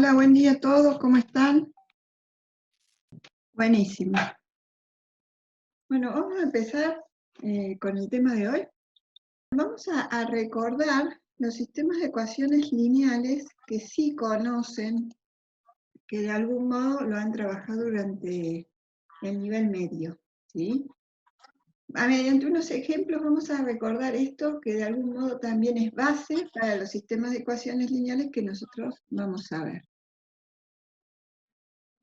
Hola, buen día a todos, ¿cómo están? Buenísimo. Bueno, vamos a empezar con el tema de hoy. Vamos a recordar los sistemas de ecuaciones lineales que sí conocen, que de algún modo lo han trabajado durante el nivel medio, ¿sí? Mediante unos ejemplos vamos a recordar esto que de algún modo también es base para los sistemas de ecuaciones lineales que nosotros vamos a ver.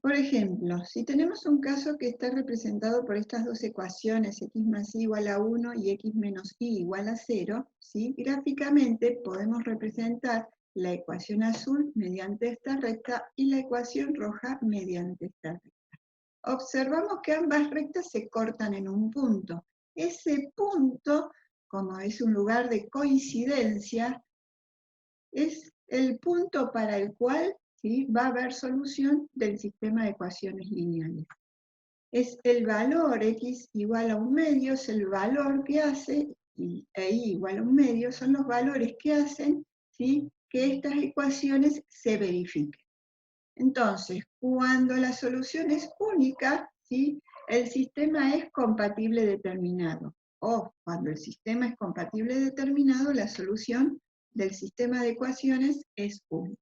Por ejemplo, si tenemos un caso que está representado por estas dos ecuaciones, x más y igual a 1 y x menos y igual a 0, ¿sí? Gráficamente podemos representar la ecuación azul mediante esta recta y la ecuación roja mediante esta recta. Observamos que ambas rectas se cortan en un punto. Ese punto, como es un lugar de coincidencia, es el punto para el cual, ¿sí?, va a haber solución del sistema de ecuaciones lineales. Es el valor x igual a un medio, es el valor que hace, y y igual a un medio, son los valores que hacen, ¿sí?, que estas ecuaciones se verifiquen. Entonces, cuando la solución es única, ¿sí?, el sistema es compatible determinado. O cuando el sistema es compatible determinado, la solución del sistema de ecuaciones es única.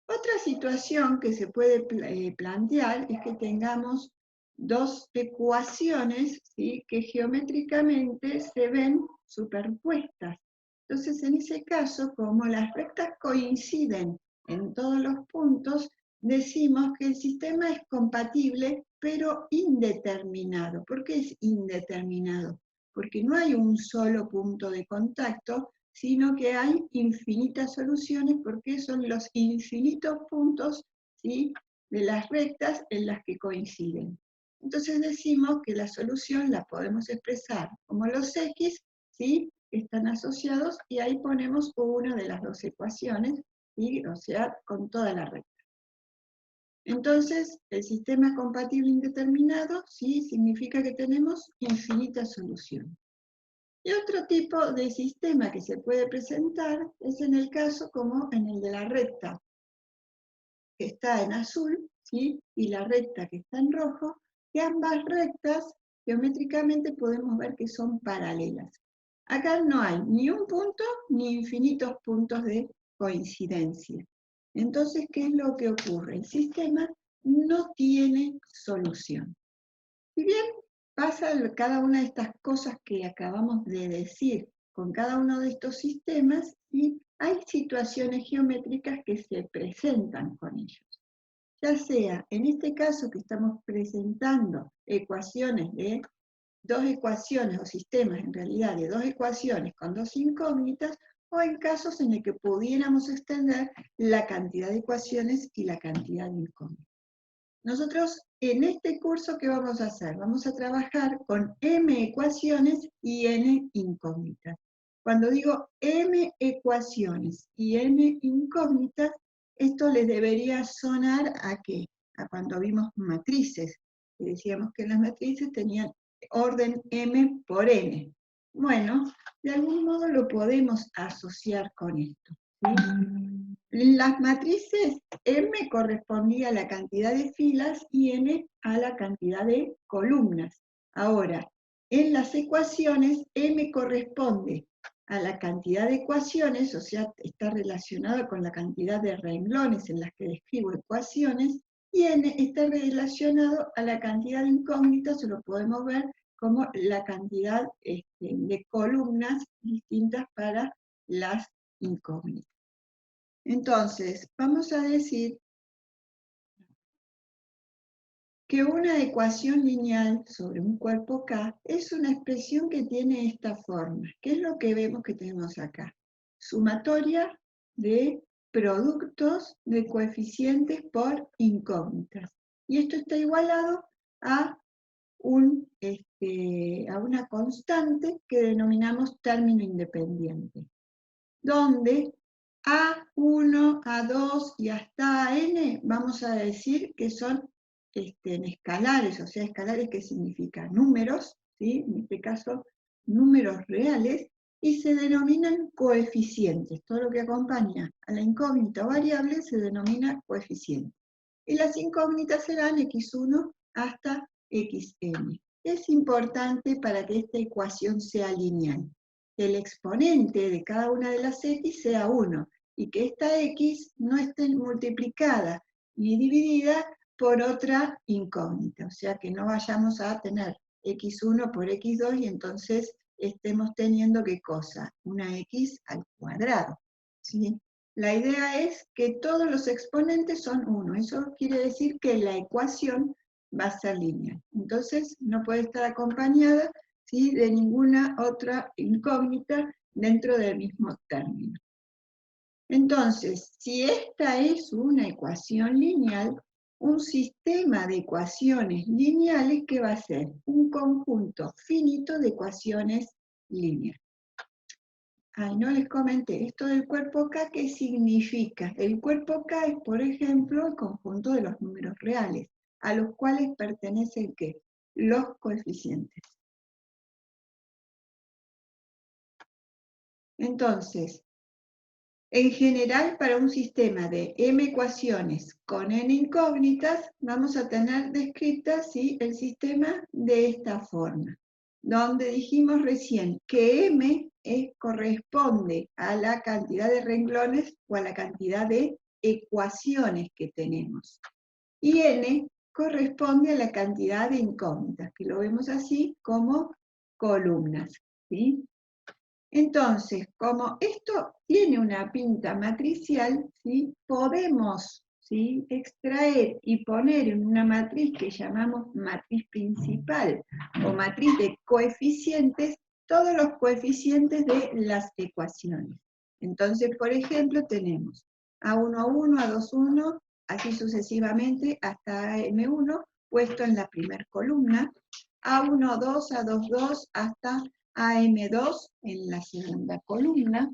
Otra situación que se puede plantear es que tengamos dos ecuaciones, ¿sí?, que geométricamente se ven superpuestas. Entonces, en ese caso, como las rectas coinciden en todos los puntos, decimos que el sistema es compatible, pero indeterminado. ¿Por qué es indeterminado? Porque no hay un solo punto de contacto, sino que hay infinitas soluciones porque son los infinitos puntos, ¿sí?, de las rectas en las que coinciden. Entonces decimos que la solución la podemos expresar como los x, ¿sí?, que están asociados, y ahí ponemos una de las dos ecuaciones, ¿sí?, o sea, con toda la recta. Entonces, el sistema compatible indeterminado, ¿sí?, significa que tenemos infinitas soluciones. Y otro tipo de sistema que se puede presentar es en el caso como en el de la recta que está en azul, ¿sí?, y la recta que está en rojo, que ambas rectas geométricamente podemos ver que son paralelas. Acá no hay ni un punto ni infinitos puntos de coincidencia. Entonces, ¿qué es lo que ocurre? El sistema no tiene solución. Si bien pasa cada una de estas cosas que acabamos de decir con cada uno de estos sistemas, ¿sí?, hay situaciones geométricas que se presentan con ellos. Ya sea, en este caso que estamos presentando ecuaciones de dos ecuaciones, o sistemas en realidad de dos ecuaciones con dos incógnitas, o en casos en el que pudiéramos extender la cantidad de ecuaciones y la cantidad de incógnitas. Nosotros en este curso, ¿qué vamos a hacer? Vamos a trabajar con m ecuaciones y n incógnitas. Cuando digo m ecuaciones y n incógnitas, esto les debería sonar ¿a qué? A cuando vimos matrices, que decíamos que las matrices tenían orden m por n. Bueno, de algún modo lo podemos asociar con esto, ¿sí? Las matrices M correspondía a la cantidad de filas y N a la cantidad de columnas. Ahora, en las ecuaciones, M corresponde a la cantidad de ecuaciones, o sea, está relacionada con la cantidad de renglones en las que describo ecuaciones, y N está relacionado a la cantidad de incógnitas, o lo podemos ver como la cantidad de columnas distintas para las incógnitas. Entonces, vamos a decir que una ecuación lineal sobre un cuerpo K es una expresión que tiene esta forma. ¿Qué es lo que vemos que tenemos acá? Sumatoria de productos de coeficientes por incógnitas. Y esto está igualado a una constante que denominamos término independiente, donde A1, A2 y hasta N, vamos a decir que son en escalares, o sea, escalares que significan números, ¿sí?, en este caso números reales, y se denominan coeficientes. Todo lo que acompaña a la incógnita o variable se denomina coeficiente. Y las incógnitas serán x1 hasta xn. Es importante para que esta ecuación sea lineal, que el exponente de cada una de las x sea 1, y que esta x no esté multiplicada ni dividida por otra incógnita, o sea que no vayamos a tener x1 por x2 y entonces estemos teniendo ¿qué cosa? Una x al cuadrado, ¿sí? La idea es que todos los exponentes son 1, eso quiere decir que la ecuación va a ser lineal. Entonces no puede estar acompañada, ¿sí?, de ninguna otra incógnita dentro del mismo término. Entonces, si esta es una ecuación lineal, un sistema de ecuaciones lineales, ¿qué va a ser? Un conjunto finito de ecuaciones lineales. Ay, no les comenté, esto del cuerpo K, ¿qué significa? El cuerpo K es, por ejemplo, el conjunto de los números reales, a los cuales pertenecen, ¿qué? Los coeficientes. Entonces, en general, para un sistema de m ecuaciones con n incógnitas, vamos a tener descritas, ¿sí?, el sistema de esta forma, donde dijimos recién que m corresponde a la cantidad de renglones o a la cantidad de ecuaciones que tenemos. Y n corresponde a la cantidad de incógnitas, que lo vemos así como columnas, ¿sí? Entonces, como esto tiene una pinta matricial, ¿sí?, podemos, ¿sí?, extraer y poner en una matriz que llamamos matriz principal o matriz de coeficientes, todos los coeficientes de las ecuaciones. Entonces, por ejemplo, tenemos A1, A2, así sucesivamente hasta AM1 puesto en la primera columna, A12, A22 hasta AM2 en la segunda columna,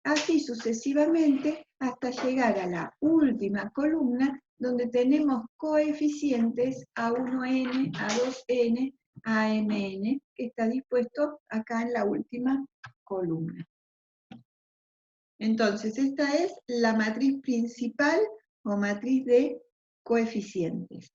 así sucesivamente hasta llegar a la última columna donde tenemos coeficientes A1n, A2n, AMN, que está dispuesto acá en la última columna. Entonces, esta es la matriz principal o matriz de coeficientes.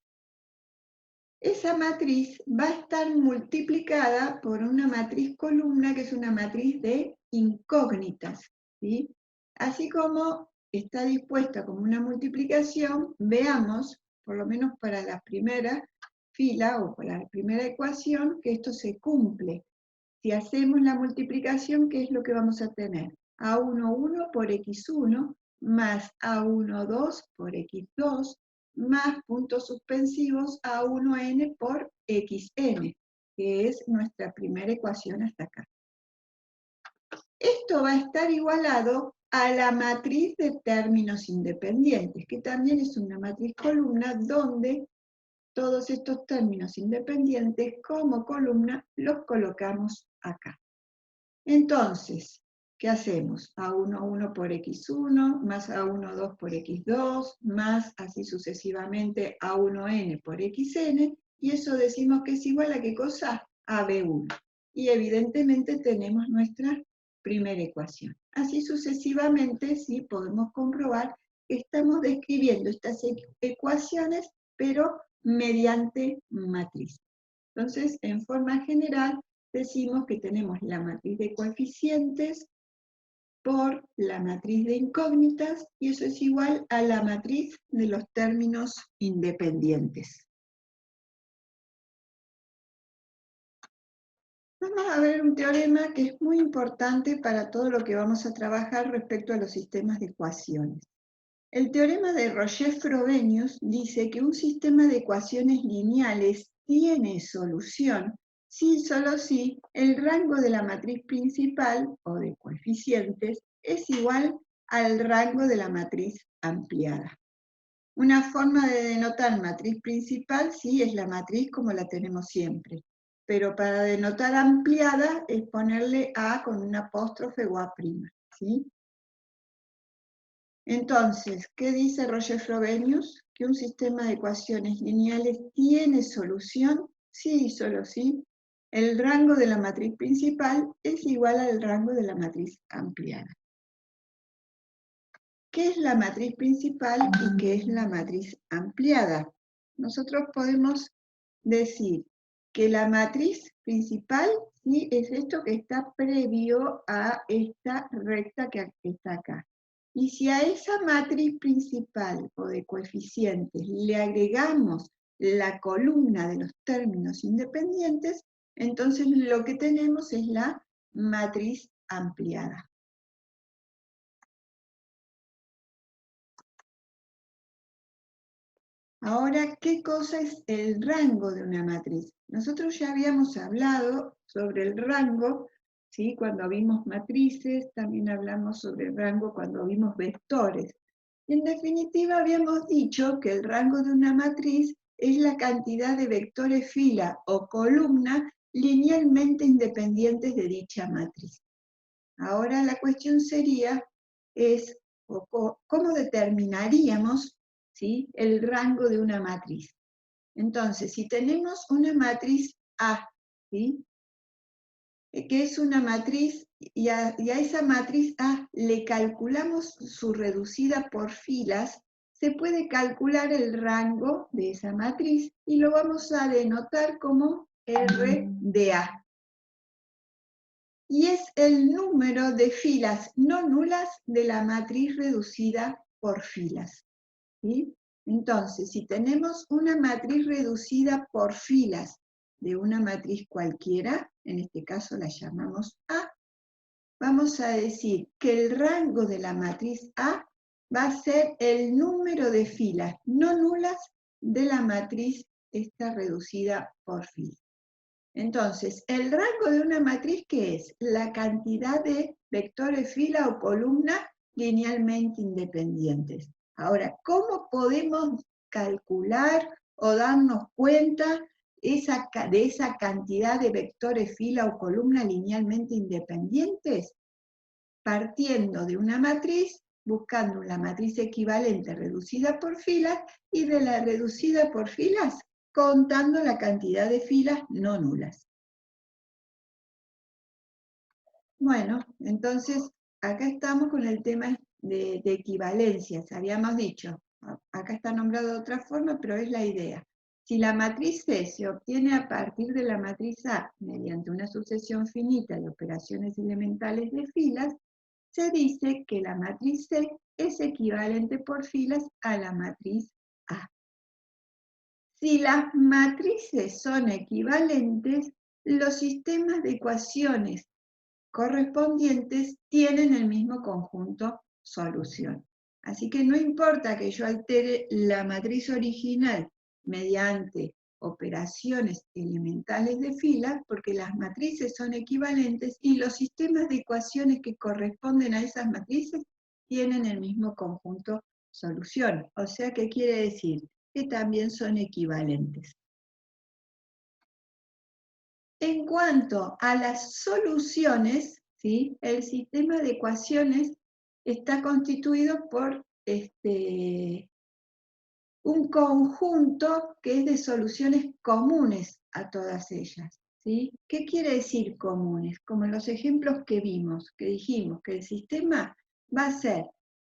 Esa matriz va a estar multiplicada por una matriz columna, que es una matriz de incógnitas, ¿sí? Así como está dispuesta como una multiplicación, veamos, por lo menos para la primera fila o para la primera ecuación, que esto se cumple. Si hacemos la multiplicación, ¿qué es lo que vamos a tener? A11 por x1 más A12 por x2 más puntos suspensivos A1n por xn, que es nuestra primera ecuación hasta acá. Esto va a estar igualado a la matriz de términos independientes, que también es una matriz columna donde todos estos términos independientes como columna los colocamos acá. Entonces, ¿qué hacemos? A11 por x1, más A12 por x2, más así sucesivamente A1n por xn, y eso decimos que es igual a ¿qué cosa? A B1. Y evidentemente tenemos nuestra primera ecuación. Así sucesivamente, sí, podemos comprobar que estamos describiendo estas ecuaciones, pero mediante matriz. Entonces, en forma general, decimos que tenemos la matriz de coeficientes por la matriz de incógnitas, y eso es igual a la matriz de los términos independientes. Vamos a ver un teorema que es muy importante para todo lo que vamos a trabajar respecto a los sistemas de ecuaciones. El teorema de Roger-Frobenius dice que un sistema de ecuaciones lineales tiene solución si solo si el rango de la matriz principal o de coeficientes es igual al rango de la matriz ampliada. Una forma de denotar matriz principal sí es la matriz como la tenemos siempre, pero para denotar ampliada es ponerle A con un apóstrofe o A', ¿sí? Entonces, ¿qué dice Roger-Frobenius? Que un sistema de ecuaciones lineales tiene solución, sí y solo sí, el rango de la matriz principal es igual al rango de la matriz ampliada. ¿Qué es la matriz principal y qué es la matriz ampliada? Nosotros podemos decir que la matriz principal, ¿sí?, es esto que está previo a esta recta que está acá. Y si a esa matriz principal o de coeficientes le agregamos la columna de los términos independientes, entonces lo que tenemos es la matriz ampliada. Ahora, ¿qué cosa es el rango de una matriz? Nosotros ya habíamos hablado sobre el rango, ¿sí?, cuando vimos matrices, también hablamos sobre el rango cuando vimos vectores. Y en definitiva habíamos dicho que el rango de una matriz es la cantidad de vectores fila o columna linealmente independientes de dicha matriz. Ahora la cuestión sería, ¿cómo determinaríamos, ¿sí?, el rango de una matriz? Entonces, si tenemos una matriz A, ¿sí?, que es una matriz, y a esa matriz A le calculamos su reducida por filas, se puede calcular el rango de esa matriz y lo vamos a denotar como R de A. Y es el número de filas no nulas de la matriz reducida por filas, ¿sí? Entonces, si tenemos una matriz reducida por filas de una matriz cualquiera, en este caso la llamamos A, vamos a decir que el rango de la matriz A va a ser el número de filas no nulas de la matriz esta reducida por filas. Entonces, el rango de una matriz, ¿qué es? La cantidad de vectores fila o columna linealmente independientes. Ahora, ¿cómo podemos calcular o darnos cuenta de esa cantidad de vectores fila o columna linealmente independientes? Partiendo de una matriz, buscando la matriz equivalente reducida por filas, y de la reducida por filas, contando la cantidad de filas no nulas. Bueno, entonces acá estamos con el tema de equivalencias. Habíamos dicho, acá está nombrado de otra forma, pero es la idea. Si la matriz C se obtiene a partir de la matriz A mediante una sucesión finita de operaciones elementales de filas, se dice que la matriz C es equivalente por filas a la matriz A. Si las matrices son equivalentes, los sistemas de ecuaciones correspondientes tienen el mismo conjunto solución. Así que no importa que yo altere la matriz original mediante operaciones elementales de fila, porque las matrices son equivalentes y los sistemas de ecuaciones que corresponden a esas matrices tienen el mismo conjunto solución. O sea, ¿qué quiere decir? Que también son equivalentes. En cuanto a las soluciones, ¿sí?, el sistema de ecuaciones está constituido por un conjunto que es de soluciones comunes a todas ellas, ¿sí? ¿Qué quiere decir comunes? Como en los ejemplos que vimos, que dijimos que el sistema va a ser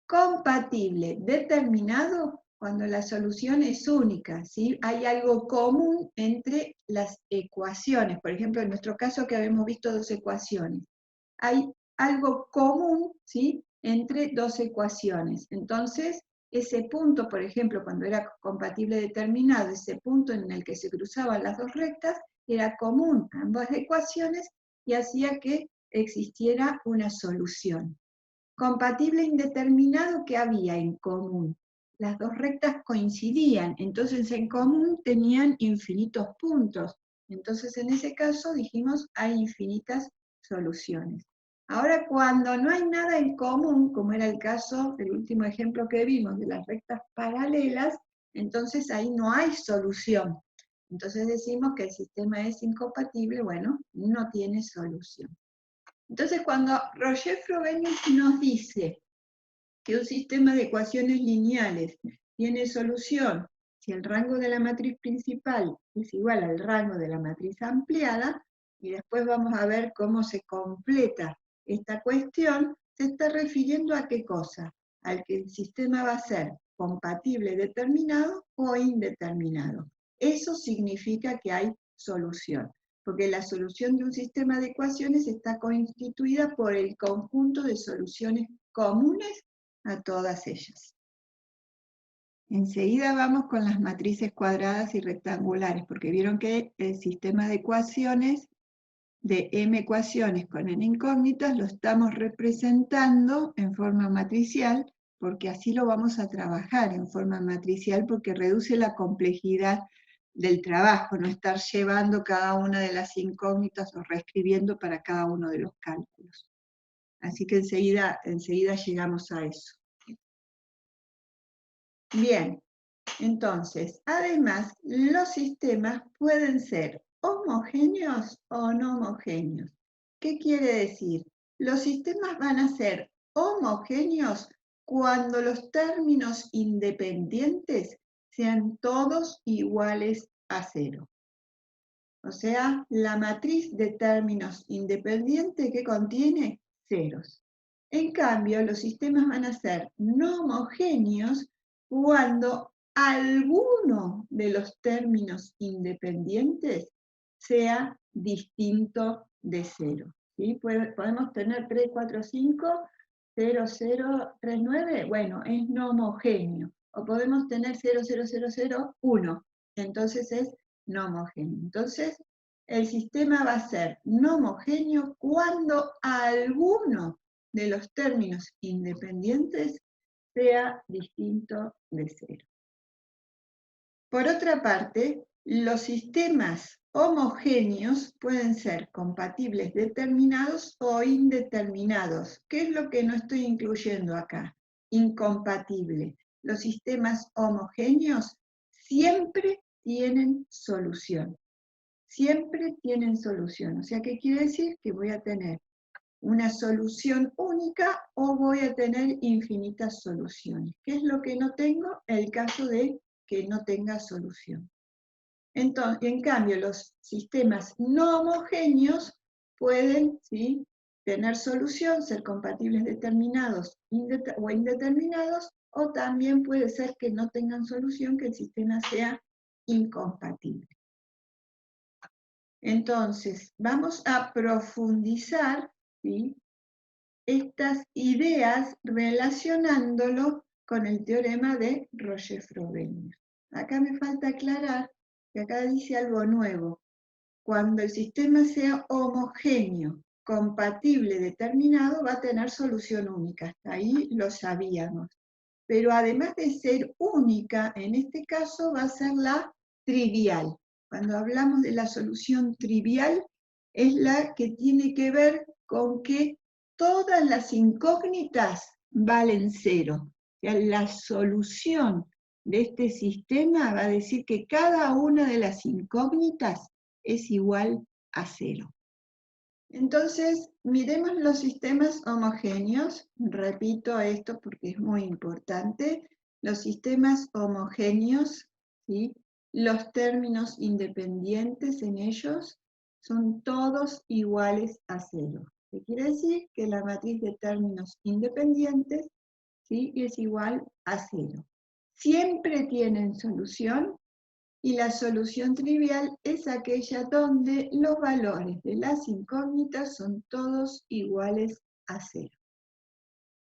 compatible determinado cuando la solución es única, ¿sí? Hay algo común entre las ecuaciones. Por ejemplo, en nuestro caso que habíamos visto dos ecuaciones. Hay algo común, ¿sí?, entre dos ecuaciones. Entonces, ese punto, por ejemplo, cuando era compatible determinado, ese punto en el que se cruzaban las dos rectas, era común a ambas ecuaciones y hacía que existiera una solución. Compatible indeterminado, ¿qué había en común? Las dos rectas coincidían, entonces en común tenían infinitos puntos. Entonces en ese caso dijimos hay infinitas soluciones. Ahora cuando no hay nada en común, como era el caso del último ejemplo que vimos de las rectas paralelas, entonces ahí no hay solución. Entonces decimos que el sistema es incompatible, bueno, no tiene solución. Entonces, cuando Roger Frobenius nos dice que un sistema de ecuaciones lineales tiene solución si el rango de la matriz principal es igual al rango de la matriz ampliada, y después vamos a ver cómo se completa esta cuestión, se está refiriendo a qué cosa, al que el sistema va a ser compatible determinado o indeterminado. Eso significa que hay solución, porque la solución de un sistema de ecuaciones está constituida por el conjunto de soluciones comunes a todas ellas. Enseguida vamos con las matrices cuadradas y rectangulares, porque vieron que el sistema de ecuaciones, de m ecuaciones con n incógnitas, lo estamos representando en forma matricial, porque así lo vamos a trabajar en forma matricial, porque reduce la complejidad del trabajo, no estar llevando cada una de las incógnitas o reescribiendo para cada uno de los cálculos. Así que enseguida llegamos a eso. Bien, entonces, además, los sistemas pueden ser homogéneos o no homogéneos. ¿Qué quiere decir? Los sistemas van a ser homogéneos cuando los términos independientes sean todos iguales a cero. O sea, la matriz de términos independientes que contiene ceros. En cambio, los sistemas van a ser no homogéneos cuando alguno de los términos independientes sea distinto de cero. ¿Sí? Podemos tener 3, 4, 5, 0, 0, 3, 9, bueno, es no homogéneo. O podemos tener 0, 0, 0, 0, 1, entonces es no homogéneo. Entonces, el sistema va a ser no homogéneo cuando alguno de los términos independientes sea distinto de cero. Por otra parte, los sistemas homogéneos pueden ser compatibles determinados o indeterminados. ¿Qué es lo que no estoy incluyendo acá? Incompatible. Los sistemas homogéneos siempre tienen solución. Siempre tienen solución. O sea, ¿qué quiere decir? Que voy a tener una solución única o voy a tener infinitas soluciones. ¿Qué es lo que no tengo? El caso de que no tenga solución. Entonces, en cambio, los sistemas no homogéneos pueden, ¿sí?, tener solución, ser compatibles determinados o indeterminados, o también puede ser que no tengan solución, que el sistema sea incompatible. Entonces, vamos a profundizar, ¿sí?, estas ideas relacionándolo con el teorema de Roger-Frobenius. Acá me falta aclarar que acá dice algo nuevo. Cuando el sistema sea homogéneo, compatible, determinado, va a tener solución única. Hasta ahí lo sabíamos. Pero además de ser única, en este caso va a ser la trivial. Cuando hablamos de la solución trivial, es la que tiene que ver con que todas las incógnitas valen cero. O sea, la solución de este sistema va a decir que cada una de las incógnitas es igual a cero. Entonces, miremos los sistemas homogéneos. Repito esto porque es muy importante. Los sistemas homogéneos, ¿sí?, los términos independientes en ellos son todos iguales a cero. ¿Qué quiere decir? Que la matriz de términos independientes, ¿sí?, es igual a cero. Siempre tienen solución, y la solución trivial es aquella donde los valores de las incógnitas son todos iguales a cero.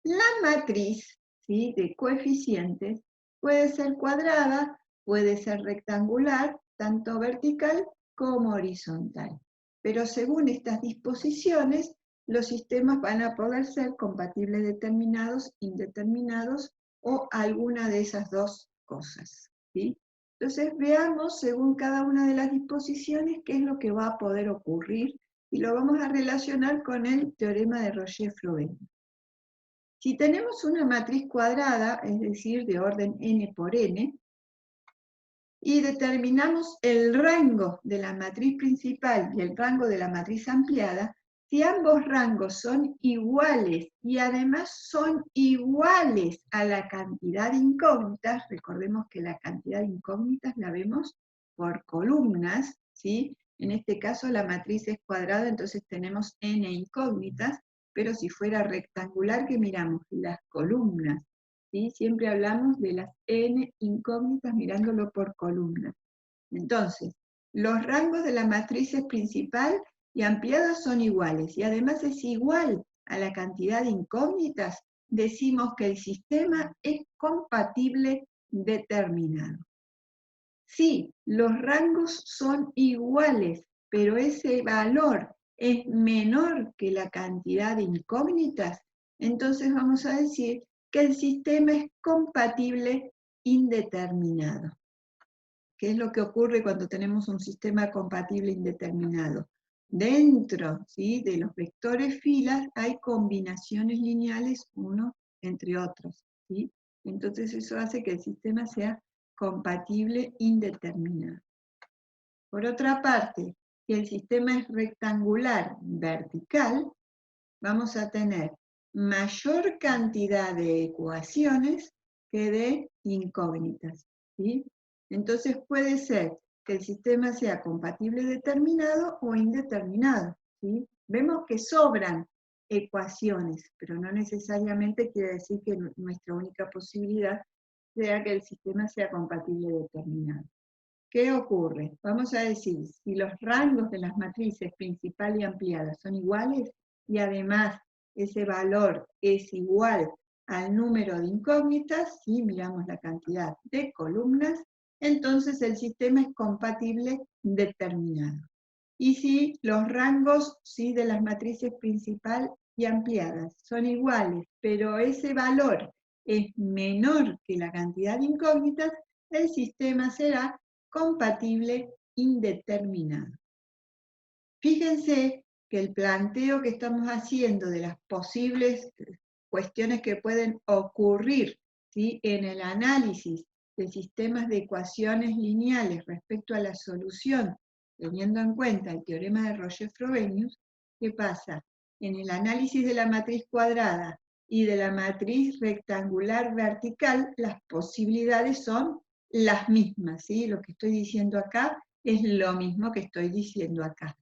La matriz, ¿sí?, de coeficientes puede ser cuadrada, puede ser rectangular, tanto vertical como horizontal. Pero según estas disposiciones, los sistemas van a poder ser compatibles determinados, indeterminados o alguna de esas dos cosas, ¿sí? Entonces veamos según cada una de las disposiciones qué es lo que va a poder ocurrir y lo vamos a relacionar con el teorema de Roger-Frobenius. Si tenemos una matriz cuadrada, es decir, de orden n por n, y determinamos el rango de la matriz principal y el rango de la matriz ampliada, si ambos rangos son iguales y además son iguales a la cantidad de incógnitas, recordemos que la cantidad de incógnitas la vemos por columnas, ¿sí?, En este caso la matriz es cuadrada, entonces tenemos n incógnitas, pero si fuera rectangular, ¿qué miramos? Las columnas, ¿sí? Siempre hablamos de las n incógnitas mirándolo por columnas. Entonces, los rangos de la matriz principal y ampliada son iguales, y además es igual a la cantidad de incógnitas, decimos que el sistema es compatible determinado. Si los rangos son iguales, pero ese valor es menor que la cantidad de incógnitas, entonces vamos a decir que el sistema es compatible indeterminado. ¿Qué es lo que ocurre cuando tenemos un sistema compatible indeterminado? Dentro, ¿sí?, de los vectores filas hay combinaciones lineales unos entre otros, ¿sí? Entonces eso hace que el sistema sea compatible indeterminado. Por otra parte, si el sistema es rectangular vertical, vamos a tener mayor cantidad de ecuaciones que de incógnitas, ¿sí? Entonces puede ser que el sistema sea compatible determinado o indeterminado, ¿sí? Vemos que sobran ecuaciones, pero no necesariamente quiere decir que nuestra única posibilidad sea que el sistema sea compatible determinado. ¿Qué ocurre? Vamos a decir, si los rangos de las matrices principal y ampliada son iguales, y además ese valor es igual al número de incógnitas, si miramos la cantidad de columnas, entonces el sistema es compatible determinado. Y si los rangos, ¿sí?, de las matrices principal y ampliadas son iguales, pero ese valor es menor que la cantidad de incógnitas, el sistema será compatible indeterminado. Fíjense que el planteo que estamos haciendo de las posibles cuestiones que pueden ocurrir, ¿sí?, en el análisis de sistemas de ecuaciones lineales respecto a la solución, teniendo en cuenta el teorema de Roger-Frobenius, ¿qué pasa? En el análisis de la matriz cuadrada y de la matriz rectangular vertical, las posibilidades son las mismas, ¿sí? Lo que estoy diciendo acá es lo mismo que estoy diciendo acá.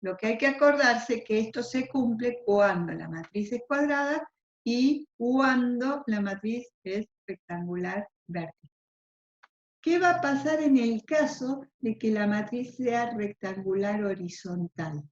Lo que hay que acordarse es que esto se cumple cuando la matriz es cuadrada y cuando la matriz es rectangular vertical. ¿Qué va a pasar en el caso de que la matriz sea rectangular horizontal?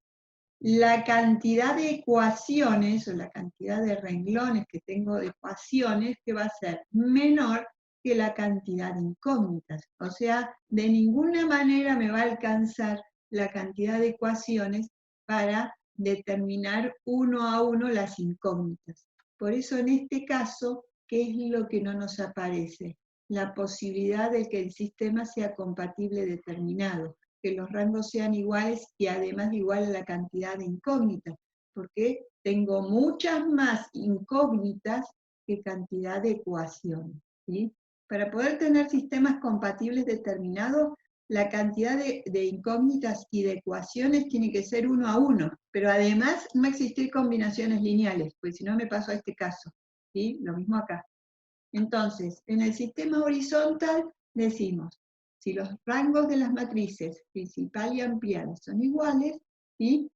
La cantidad de ecuaciones o la cantidad de renglones que tengo de ecuaciones que va a ser menor que la cantidad de incógnitas. O sea, de ninguna manera me va a alcanzar la cantidad de ecuaciones para determinar uno a uno las incógnitas. Por eso en este caso, ¿qué es lo que no nos aparece? La posibilidad de que el sistema sea compatible determinado, que los rangos sean iguales y además igual a la cantidad de incógnitas, porque tengo muchas más incógnitas que cantidad de ecuaciones, ¿sí? Para poder tener sistemas compatibles determinados, la cantidad de incógnitas y de ecuaciones tiene que ser 1 a 1, pero además no existir combinaciones lineales, pues si no me paso a este caso, ¿sí? Lo mismo acá. Entonces, en el sistema horizontal decimos, si los rangos de las matrices principal y ampliada son iguales, ¿sí?,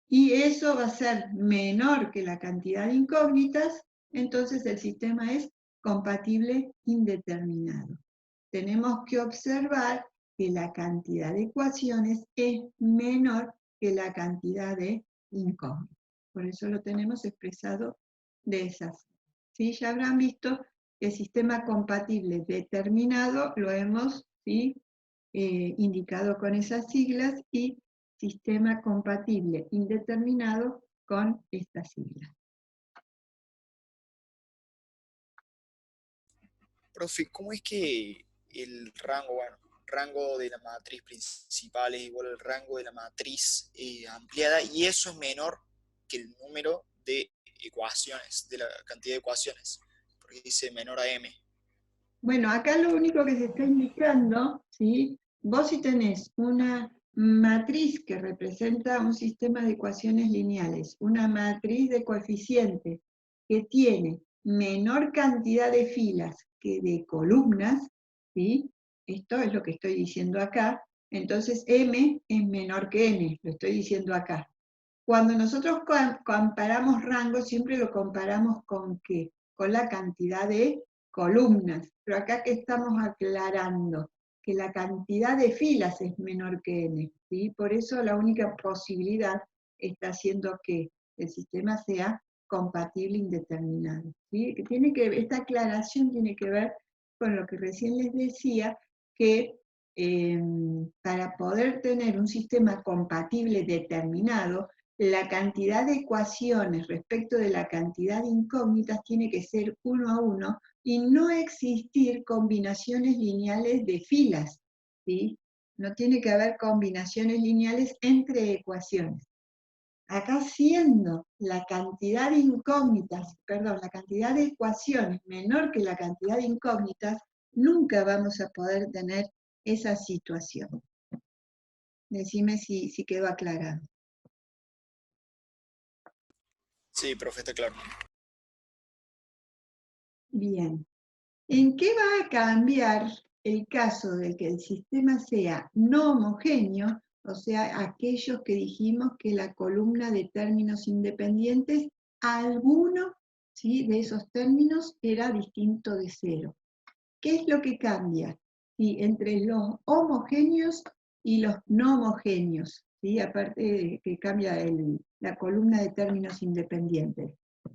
y eso va a ser menor que la cantidad de incógnitas, entonces el sistema es compatible indeterminado. Tenemos que observar que la cantidad de ecuaciones es menor que la cantidad de incógnitas. Por eso lo tenemos expresado de esas. ¿Sí? Ya habrán visto que el sistema compatible determinado lo hemos, ¿sí?, indicado con esas siglas, y sistema compatible indeterminado con estas siglas. Profe, ¿cómo es que el rango de la matriz principal es igual al rango de la matriz ampliada y eso es menor que el número de ecuaciones, de la cantidad de ecuaciones? Porque dice menor a m. Bueno, acá lo único que se está indicando, ¿sí?, vos si tenés una matriz que representa un sistema de ecuaciones lineales, una matriz de coeficientes que tiene menor cantidad de filas que de columnas, ¿sí?, esto es lo que estoy diciendo acá, Entonces M es menor que N, lo estoy diciendo acá. Cuando nosotros comparamos rango, siempre lo comparamos con ¿qué? Con la cantidad de columnas. Pero acá que estamos aclarando que la cantidad de filas es menor que N, ¿sí? Por eso la única posibilidad está haciendo que el sistema sea compatible indeterminado, ¿sí? Esta aclaración tiene que ver con lo que recién les decía, que para poder tener un sistema compatible determinado, la cantidad de ecuaciones respecto de la cantidad de incógnitas tiene que ser 1 a 1 y no existir combinaciones lineales de filas, ¿sí? No tiene que haber combinaciones lineales entre ecuaciones. Acá siendo la cantidad de incógnitas, perdón, la cantidad de ecuaciones menor que la cantidad de incógnitas, nunca vamos a poder tener esa situación. Decime si quedó aclarado. Sí, profe, está claro. Bien. ¿En qué va a cambiar el caso de que el sistema sea no homogéneo? O sea, aquellos que dijimos que la columna de términos independientes, alguno, ¿sí?, de esos términos era distinto de cero. ¿Qué es lo que cambia? ¿Sí? Entre los homogéneos y los no homogéneos, ¿sí? Aparte de que cambia la columna de términos independientes.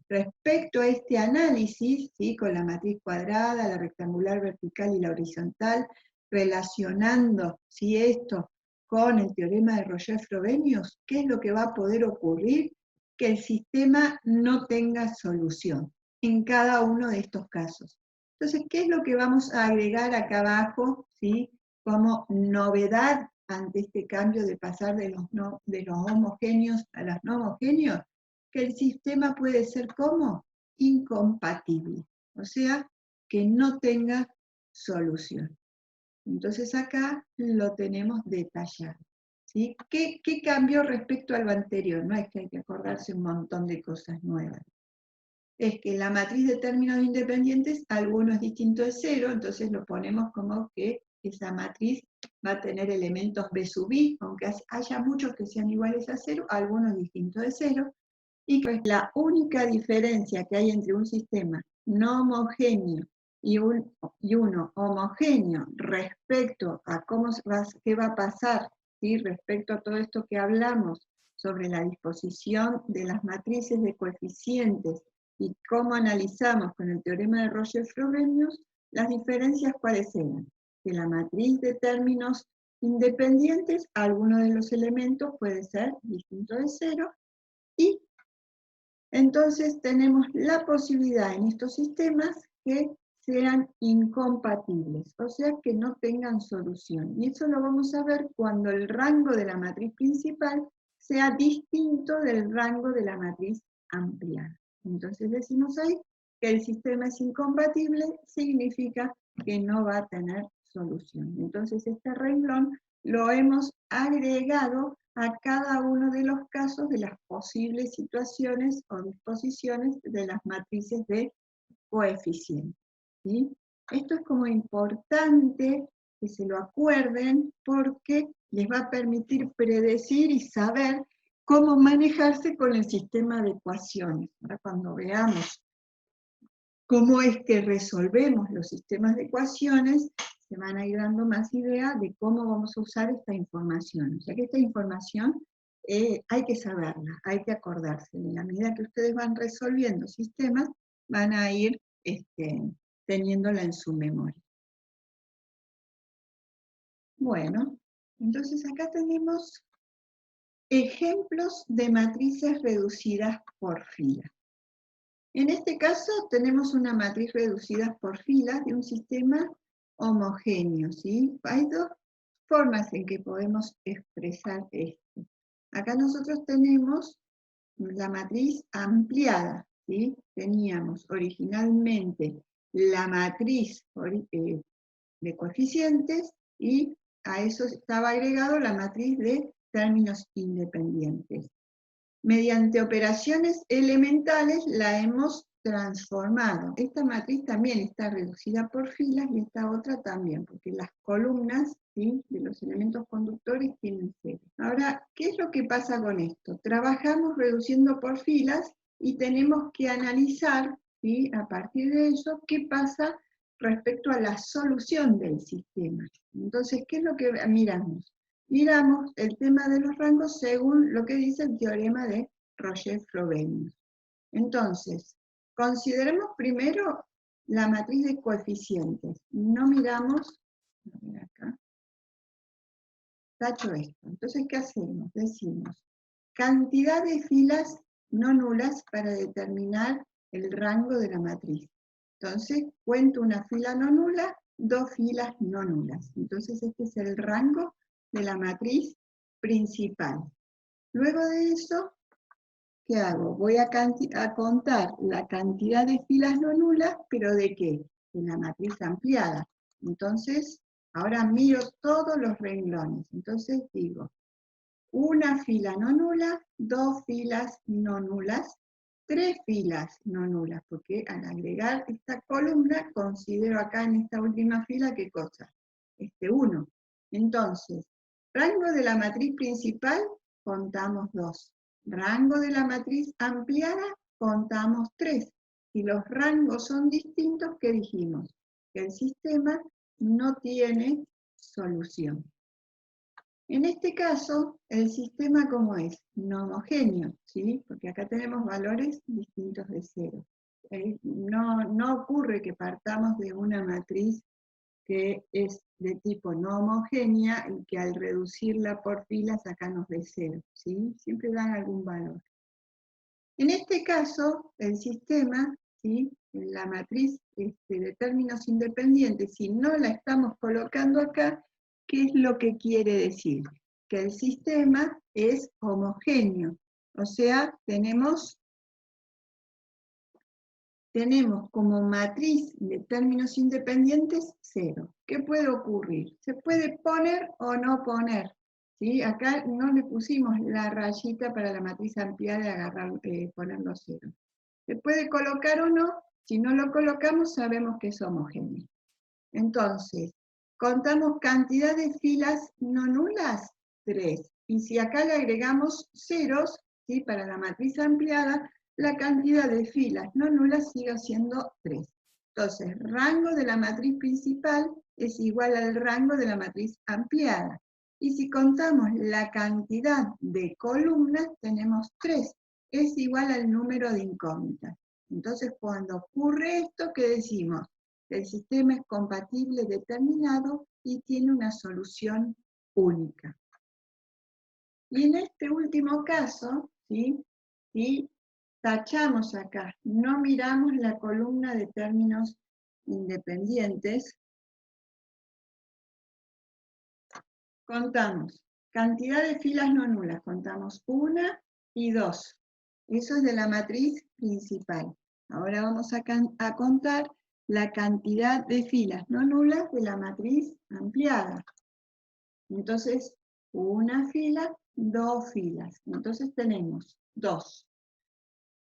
Respecto a este análisis, ¿sí?, con la matriz cuadrada, la rectangular vertical y la horizontal, relacionando, ¿sí?, esto con el teorema de Roger-Frobenius, ¿qué es lo que va a poder ocurrir? Que el sistema no tenga solución en cada uno de estos casos. Entonces, ¿qué es lo que vamos a agregar acá abajo, ¿sí?, como novedad ante este cambio de pasar de los homogéneos a los no homogéneos? Que el sistema puede ser como incompatible, o sea, que no tenga solución. Entonces acá lo tenemos detallado, ¿sí? ¿Qué cambió respecto a lo anterior? No es que hay que acordarse un montón de cosas nuevas. Es que la matriz de términos independientes, alguno es distinto de cero, entonces lo ponemos como que esa matriz va a tener elementos B sub I, aunque haya muchos que sean iguales a cero, algunos distintos de cero, y que la única diferencia que hay entre un sistema no homogéneo y uno homogéneo respecto a qué va a pasar, ¿sí?, respecto a todo esto que hablamos sobre la disposición de las matrices de coeficientes y cómo analizamos con el teorema de Roger-Frobenius, las diferencias cuáles eran. Que la matriz de términos independientes, alguno de los elementos puede ser distinto de cero, y entonces tenemos la posibilidad en estos sistemas que sean incompatibles, o sea que no tengan solución. Y eso lo vamos a ver cuando el rango de la matriz principal sea distinto del rango de la matriz ampliada. Entonces decimos ahí que el sistema es incompatible, significa que no va a tener solución. Entonces este renglón lo hemos agregado a cada uno de los casos de las posibles situaciones o disposiciones de las matrices de coeficientes, ¿sí? Esto es como importante que se lo acuerden porque les va a permitir predecir y saber cómo manejarse con el sistema de ecuaciones. Ahora cuando veamos cómo es que resolvemos los sistemas de ecuaciones, se van a ir dando más ideas de cómo vamos a usar esta información. O sea que esta información hay que saberla, hay que acordarse. En la medida que ustedes van resolviendo sistemas, van a ir teniéndola en su memoria. Bueno, entonces acá tenemos ejemplos de matrices reducidas por fila. En este caso tenemos una matriz reducida por filas de un sistema homogéneo, ¿sí? Hay dos formas en que podemos expresar esto. Acá nosotros tenemos la matriz ampliada, ¿sí? Teníamos originalmente la matriz de coeficientes y a eso estaba agregado la matriz de términos independientes. Mediante operaciones elementales la hemos transformado. Esta matriz también está reducida por filas y esta otra también, porque las columnas, ¿sí?, de los elementos conductores tienen 0. Ahora, ¿qué es lo que pasa con esto? Trabajamos reduciendo por filas y tenemos que analizar, ¿sí?, a partir de eso, qué pasa respecto a la solución del sistema. Entonces, ¿qué es lo que miramos? Miramos el tema de los rangos según lo que dice el teorema de Roger-Frobenius. Entonces, consideremos primero la matriz de coeficientes. No miramos, a ver acá, tacho esto. Entonces, ¿qué hacemos? Decimos, cantidad de filas no nulas para determinar el rango de la matriz. Entonces, cuento una fila no nula, 2 filas no nulas. Entonces, este es el rango de la matriz principal. Luego de eso, ¿qué hago? Voy a contar la cantidad de filas no nulas, pero ¿de qué? De la matriz ampliada. Entonces, ahora miro todos los renglones. Entonces digo, una fila no nula, 2 filas no nulas, 3 filas no nulas, porque al agregar esta columna, considero acá en esta última fila, ¿qué cosa? 1. Entonces, rango de la matriz principal, contamos 2. Rango de la matriz ampliada, contamos 3. Si los rangos son distintos, ¿qué dijimos? Que el sistema no tiene solución. En este caso, el sistema, ¿cómo es? No homogéneo, ¿sí? Porque acá tenemos valores distintos de 0. No ocurre que partamos de una matriz que es de tipo no homogénea y que al reducirla por filas acá nos dé 0, ¿sí? Siempre dan algún valor. En este caso, el sistema, ¿sí?, la matriz de términos independientes, si no la estamos colocando acá, ¿qué es lo que quiere decir? Que el sistema es homogéneo. O sea, tenemos como matriz de términos independientes 0. ¿Qué puede ocurrir? Se puede poner o no poner, ¿sí? Acá no le pusimos la rayita para la matriz ampliada y ponerlo 0. Se puede colocar o no. Si no lo colocamos, sabemos que es homogéneo. Entonces, contamos cantidad de filas no nulas, 3. Y si acá le agregamos ceros, ¿sí?, para la matriz ampliada, la cantidad de filas no nulas sigue siendo 3. Entonces, rango de la matriz principal es igual al rango de la matriz ampliada. Y si contamos la cantidad de columnas, tenemos 3. Es igual al número de incógnitas. Entonces, cuando ocurre esto, ¿qué decimos? El sistema es compatible determinado y tiene una solución única. Y en este último caso, ¿sí?, tachamos acá, no miramos la columna de términos independientes, contamos cantidad de filas no nulas, contamos 1 y 2. Eso es de la matriz principal. Ahora vamos a contar la cantidad de filas no nulas de la matriz ampliada. Entonces, una fila, 2 filas. Entonces tenemos 2.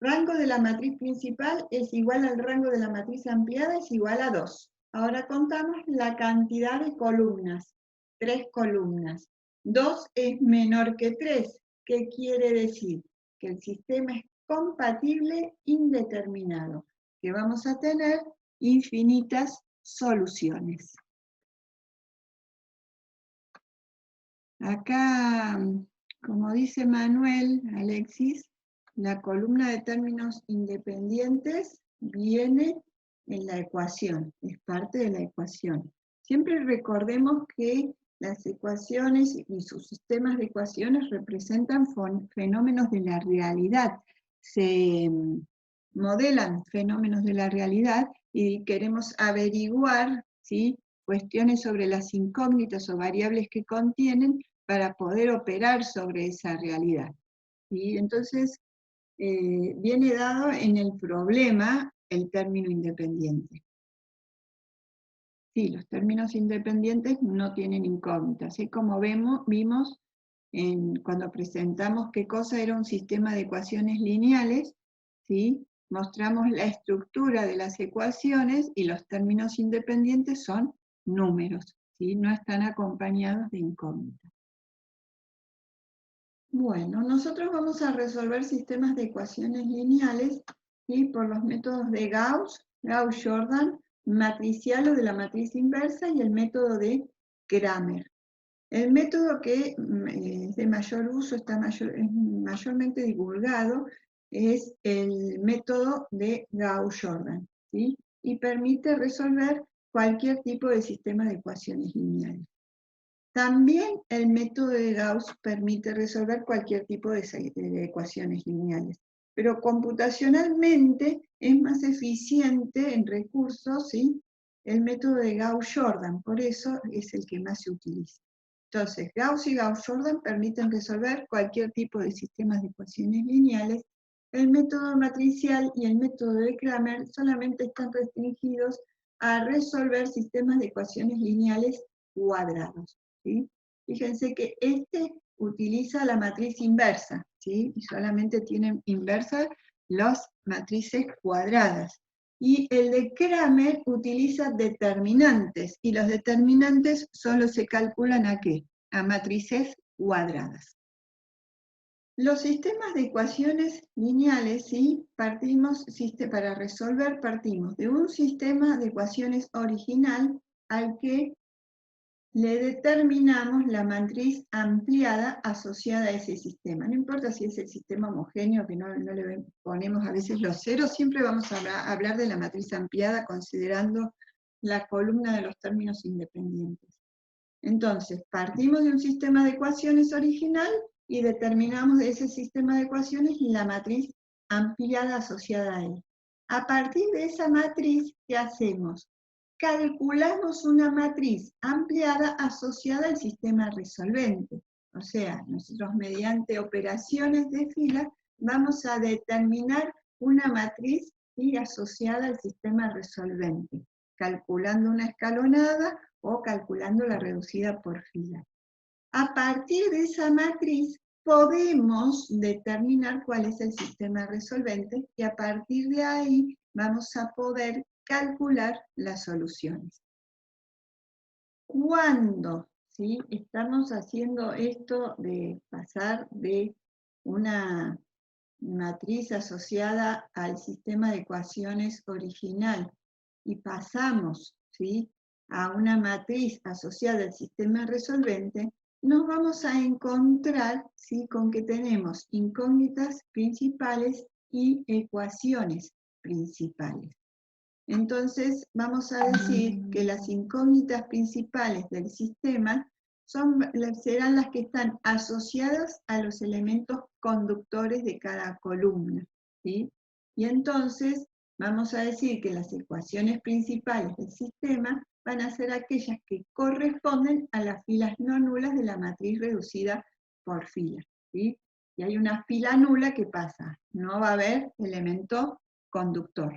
Rango de la matriz principal es igual al rango de la matriz ampliada, es igual a 2. Ahora contamos la cantidad de columnas. 3 columnas. 2 es menor que 3. ¿Qué quiere decir? Que el sistema es compatible indeterminado, que vamos a tener infinitas soluciones. Acá, como dice Manuel, Alexis, la columna de términos independientes viene en la ecuación, es parte de la ecuación. Siempre recordemos que las ecuaciones y sus sistemas de ecuaciones representan fenómenos de la realidad. Se modelan fenómenos de la realidad y queremos averiguar, ¿sí?, cuestiones sobre las incógnitas o variables que contienen para poder operar sobre esa realidad. Y entonces viene dado en el problema el término independiente. Sí, los términos independientes no tienen incógnitas. Así como vimos cuando presentamos qué cosa era un sistema de ecuaciones lineales, ¿sí?, mostramos la estructura de las ecuaciones y los términos independientes son números, ¿sí? No están acompañados de incógnitas. Bueno, nosotros vamos a resolver sistemas de ecuaciones lineales, ¿sí? Por los métodos de Gauss, Gauss-Jordan, matricial o de la matriz inversa y el método de Cramer. El método que es de mayor uso, es mayormente divulgado, es el método de Gauss-Jordan, ¿sí? Y permite resolver cualquier tipo de sistema de ecuaciones lineales. También el método de Gauss permite resolver cualquier tipo de ecuaciones lineales, pero computacionalmente es más eficiente en recursos, ¿sí? El método de Gauss-Jordan, por eso es el que más se utiliza. Entonces, Gauss y Gauss-Jordan permiten resolver cualquier tipo de sistemas de ecuaciones lineales. El método matricial y el método de Cramer solamente están restringidos a resolver sistemas de ecuaciones lineales cuadrados, ¿sí? Fíjense que este utiliza la matriz inversa, ¿sí? Y solamente tienen inversa las matrices cuadradas. Y el de Cramer utiliza determinantes, y los determinantes solo se calculan ¿a qué? A matrices cuadradas. Los sistemas de ecuaciones lineales, ¿sí? Para resolver partimos de un sistema de ecuaciones original al que le determinamos la matriz ampliada asociada a ese sistema. No importa si es el sistema homogéneo, que no le ponemos a veces los ceros, siempre vamos a hablar de la matriz ampliada considerando la columna de los términos independientes. Entonces, partimos de un sistema de ecuaciones original y determinamos de ese sistema de ecuaciones la matriz ampliada asociada a él. A partir de esa matriz, ¿qué hacemos? Calculamos una matriz ampliada asociada al sistema resolvente. O sea, nosotros mediante operaciones de fila vamos a determinar una matriz asociada al sistema resolvente, calculando una escalonada o calculando la reducida por fila. A partir de esa matriz podemos determinar cuál es el sistema resolvente y a partir de ahí vamos a poder calcular las soluciones. Cuando estamos haciendo esto de pasar de una matriz asociada al sistema de ecuaciones original y pasamos a una matriz asociada al sistema resolvente, nos vamos a encontrar con que tenemos incógnitas principales y ecuaciones principales. Entonces, vamos a decir que las incógnitas principales del sistema serán las que están asociadas a los elementos conductores de cada columna, ¿sí? Y entonces, vamos a decir que las ecuaciones principales del sistema van a ser aquellas que corresponden a las filas no nulas de la matriz reducida por fila, ¿sí? Si hay una fila nula, ¿qué pasa? No va a haber elemento conductor.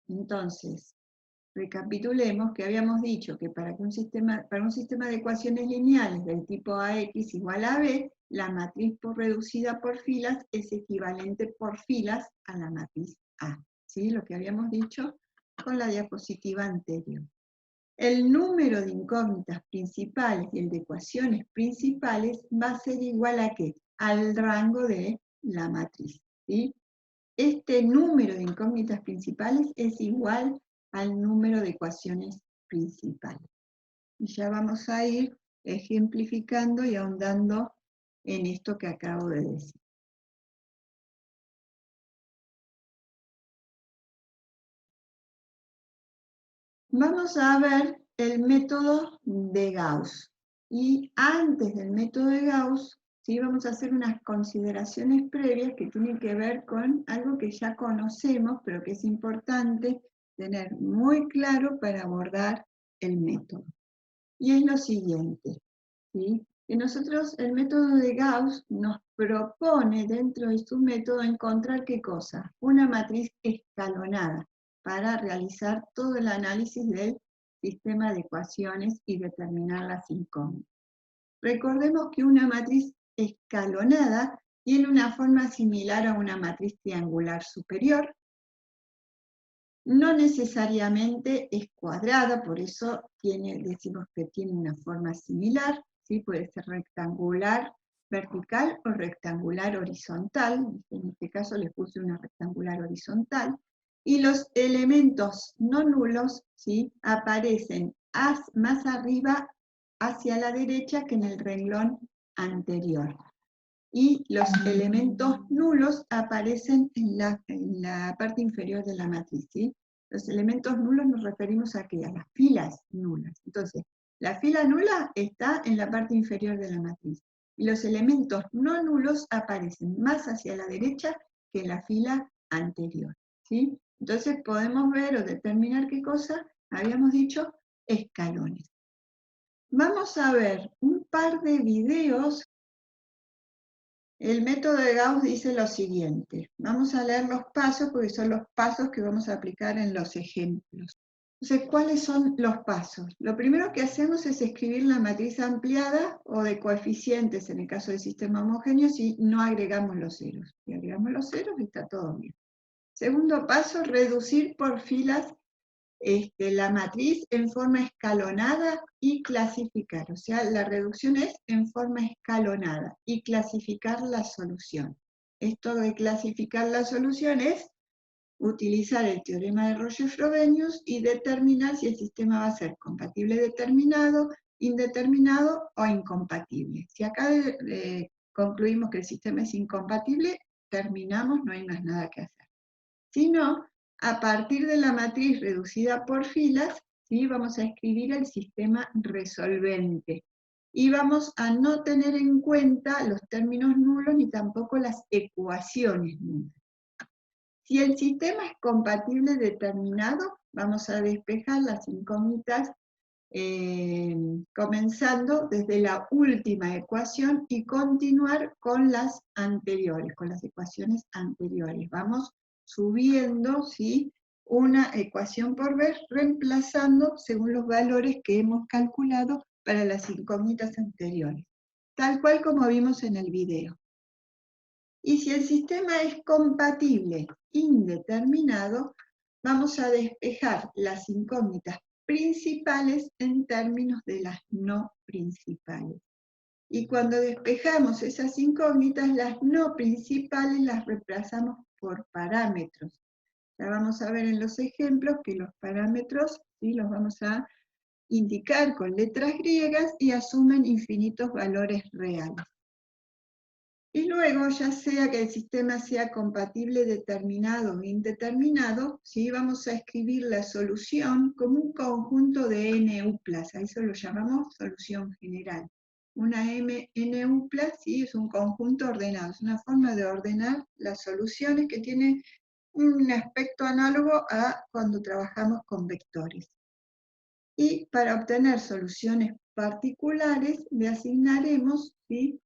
Entonces, recapitulemos que habíamos dicho que para un sistema de ecuaciones lineales del tipo AX igual a B, la matriz reducida por filas es equivalente por filas a la matriz A. ¿Sí? Lo que habíamos dicho con la diapositiva anterior. El número de incógnitas principales y el de ecuaciones principales va a ser igual a ¿qué? Al rango de la matriz, ¿sí? Este número de incógnitas principales es igual al número de ecuaciones principales. Y ya vamos a ir ejemplificando y ahondando en esto que acabo de decir. Vamos a ver el método de Gauss. Y antes del método de Gauss, vamos a hacer unas consideraciones previas que tienen que ver con algo que ya conocemos, pero que es importante tener muy claro para abordar el método. Y es lo siguiente, que nosotros, el método de Gauss nos propone dentro de su método encontrar ¿qué cosa? Una matriz escalonada para realizar todo el análisis del sistema de ecuaciones y determinar las incógnitas. Recordemos que una matriz escalonada tiene una forma similar a una matriz triangular superior. No necesariamente es cuadrada, por eso decimos que tiene una forma similar, ¿sí? Puede ser rectangular vertical o rectangular horizontal. En este caso les puse una rectangular horizontal. Y los elementos no nulos, ¿sí?, aparecen más arriba hacia la derecha que en el renglón anterior. Y los elementos nulos aparecen en la parte inferior de la matriz, ¿sí? Los elementos nulos nos referimos a ¿qué? A las filas nulas. Entonces, la fila nula está en la parte inferior de la matriz. Y los elementos no nulos aparecen más hacia la derecha que en la fila anterior, ¿sí? Entonces podemos ver o determinar qué cosa, habíamos dicho, escalones. Vamos a ver un par de videos. El método de Gauss dice lo siguiente. Vamos a leer los pasos porque son los pasos que vamos a aplicar en los ejemplos. Entonces, ¿cuáles son los pasos? Lo primero que hacemos es escribir la matriz ampliada o de coeficientes en el caso del sistema homogéneo si no agregamos los ceros. Si agregamos los ceros está todo bien. Segundo paso, reducir por filas la matriz en forma escalonada y clasificar. O sea, la reducción es en forma escalonada y clasificar la solución. Esto de clasificar la solución es utilizar el teorema de Roger-Frobenius y determinar si el sistema va a ser compatible determinado, indeterminado o incompatible. Si acá concluimos que el sistema es incompatible, terminamos, no hay más nada que hacer. Si no, a partir de la matriz reducida por filas, ¿sí?, vamos a escribir el sistema resolvente. Y vamos a no tener en cuenta los términos nulos ni tampoco las ecuaciones nulas. Si el sistema es compatible determinado, vamos a despejar las incógnitas comenzando desde la última ecuación y continuar con las anteriores, con las ecuaciones anteriores. Vamos subiendo, ¿sí?, una ecuación por vez, reemplazando según los valores que hemos calculado para las incógnitas anteriores, tal cual como vimos en el video. Y si el sistema es compatible indeterminado, vamos a despejar las incógnitas principales en términos de las no principales. Y cuando despejamos esas incógnitas, las no principales las reemplazamos por parámetros. Ya vamos a ver en los ejemplos que los parámetros, ¿sí?, los vamos a indicar con letras griegas y asumen infinitos valores reales. Y luego, ya sea que el sistema sea compatible determinado o indeterminado, ¿sí?, vamos a escribir la solución como un conjunto de NU+, a eso lo llamamos solución general. Una NU+, ¿sí?, es un conjunto ordenado, es una forma de ordenar las soluciones que tiene un aspecto análogo a cuando trabajamos con vectores. Y para obtener soluciones particulares, le asignaremos, ¿sí?,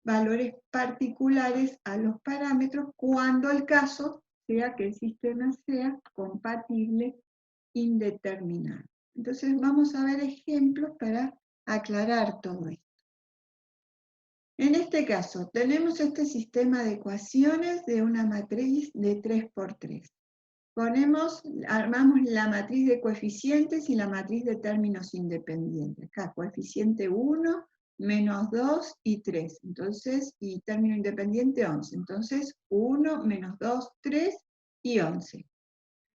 valores particulares a los parámetros cuando el caso sea que el sistema sea compatible indeterminado. Entonces vamos a ver ejemplos para aclarar todo esto. En este caso, tenemos este sistema de ecuaciones de una matriz de 3×3. Armamos la matriz de coeficientes y la matriz de términos independientes. Acá, coeficiente 1, menos 2 y 3. Entonces, y término independiente 11. Entonces, 1, menos 2, 3 y 11.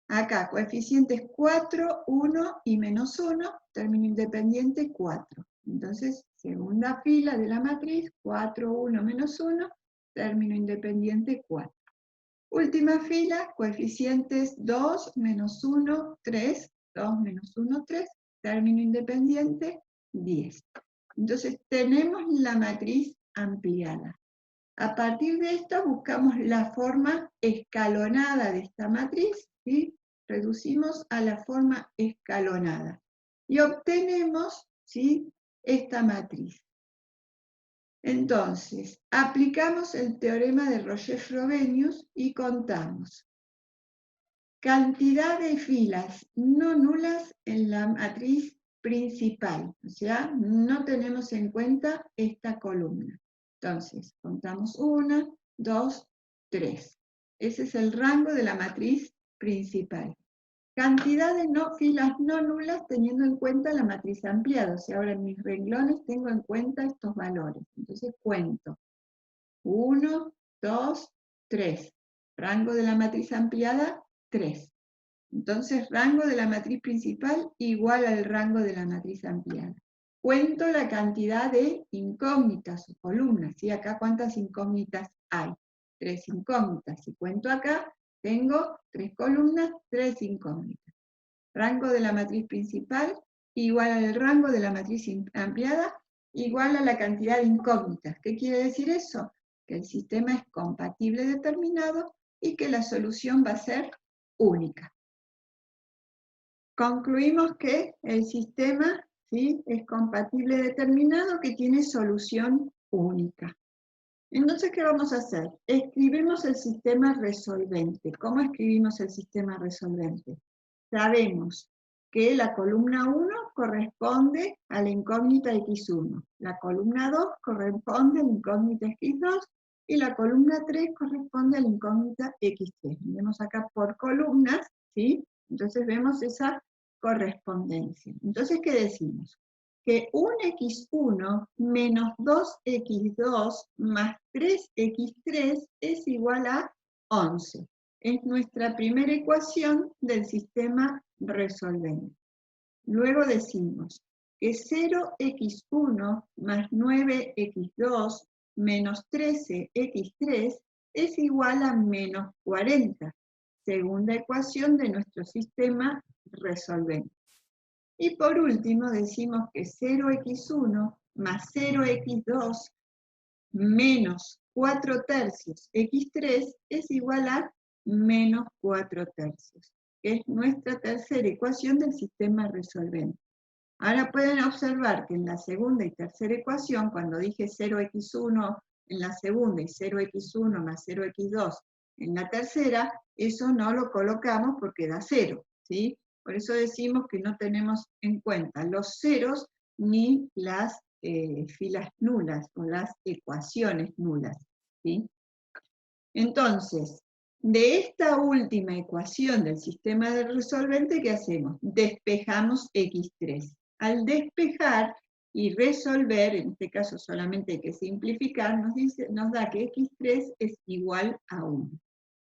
Acá, coeficientes 4, 1 y menos 1, término independiente 4. Entonces, segunda fila de la matriz, 4, 1, menos 1, término independiente 4. Última fila, coeficientes 2, menos 1, 3, 2, menos 1, 3, término independiente 10. Entonces, tenemos la matriz ampliada. A partir de esto, buscamos la forma escalonada de esta matriz, ¿sí? Reducimos a la forma escalonada. Y obtenemos, ¿sí?, esta matriz. Entonces, aplicamos el teorema de Roger-Frobenius y contamos cantidad de filas no nulas en la matriz principal, o sea, no tenemos en cuenta esta columna. Entonces, contamos 1, 2, 3. Ese es el rango de la matriz principal. Cantidad de filas no nulas teniendo en cuenta la matriz ampliada. O sea, ahora en mis renglones tengo en cuenta estos valores. Entonces cuento. 1, 2, 3. Rango de la matriz ampliada, 3. Entonces, rango de la matriz principal igual al rango de la matriz ampliada. Cuento la cantidad de incógnitas o columnas. ¿Sí? Acá, ¿cuántas incógnitas hay? 3 incógnitas. Si cuento acá, tengo 3 columnas, 3 incógnitas. Rango de la matriz principal igual al rango de la matriz ampliada igual a la cantidad de incógnitas. ¿Qué quiere decir eso? Que el sistema es compatible determinado y que la solución va a ser única. Concluimos que el sistema, ¿sí?, es compatible determinado, que tiene solución única. Entonces, ¿qué vamos a hacer? Escribimos el sistema resolvente. ¿Cómo escribimos el sistema resolvente? Sabemos que la columna 1 corresponde a la incógnita x1, la columna 2 corresponde a la incógnita x2 y la columna 3 corresponde a la incógnita x3. Vemos acá por columnas, ¿sí? Entonces vemos esa correspondencia. Entonces, ¿qué decimos? Que un x1 menos 2x2 más 3x3 es igual a 11. Es nuestra primera ecuación del sistema resolvente. Luego decimos que 0x1 más 9x2 menos 13x3 es igual a menos 40. Segunda ecuación de nuestro sistema resolvente. Y por último decimos que 0x1 más 0x2 menos 4 tercios x3 es igual a menos 4 tercios, que es nuestra tercera ecuación del sistema resolvente. Ahora pueden observar que en la segunda y tercera ecuación, cuando dije 0x1 en la segunda y 0x1 más 0x2 en la tercera, eso no lo colocamos porque da 0, ¿sí? Por eso decimos que no tenemos en cuenta los ceros ni las filas nulas o las ecuaciones nulas, ¿sí? Entonces, de esta última ecuación del sistema de resolvente, ¿qué hacemos? Despejamos x3. Al despejar y resolver, en este caso solamente hay que simplificar, nos da que x3 es igual a 1.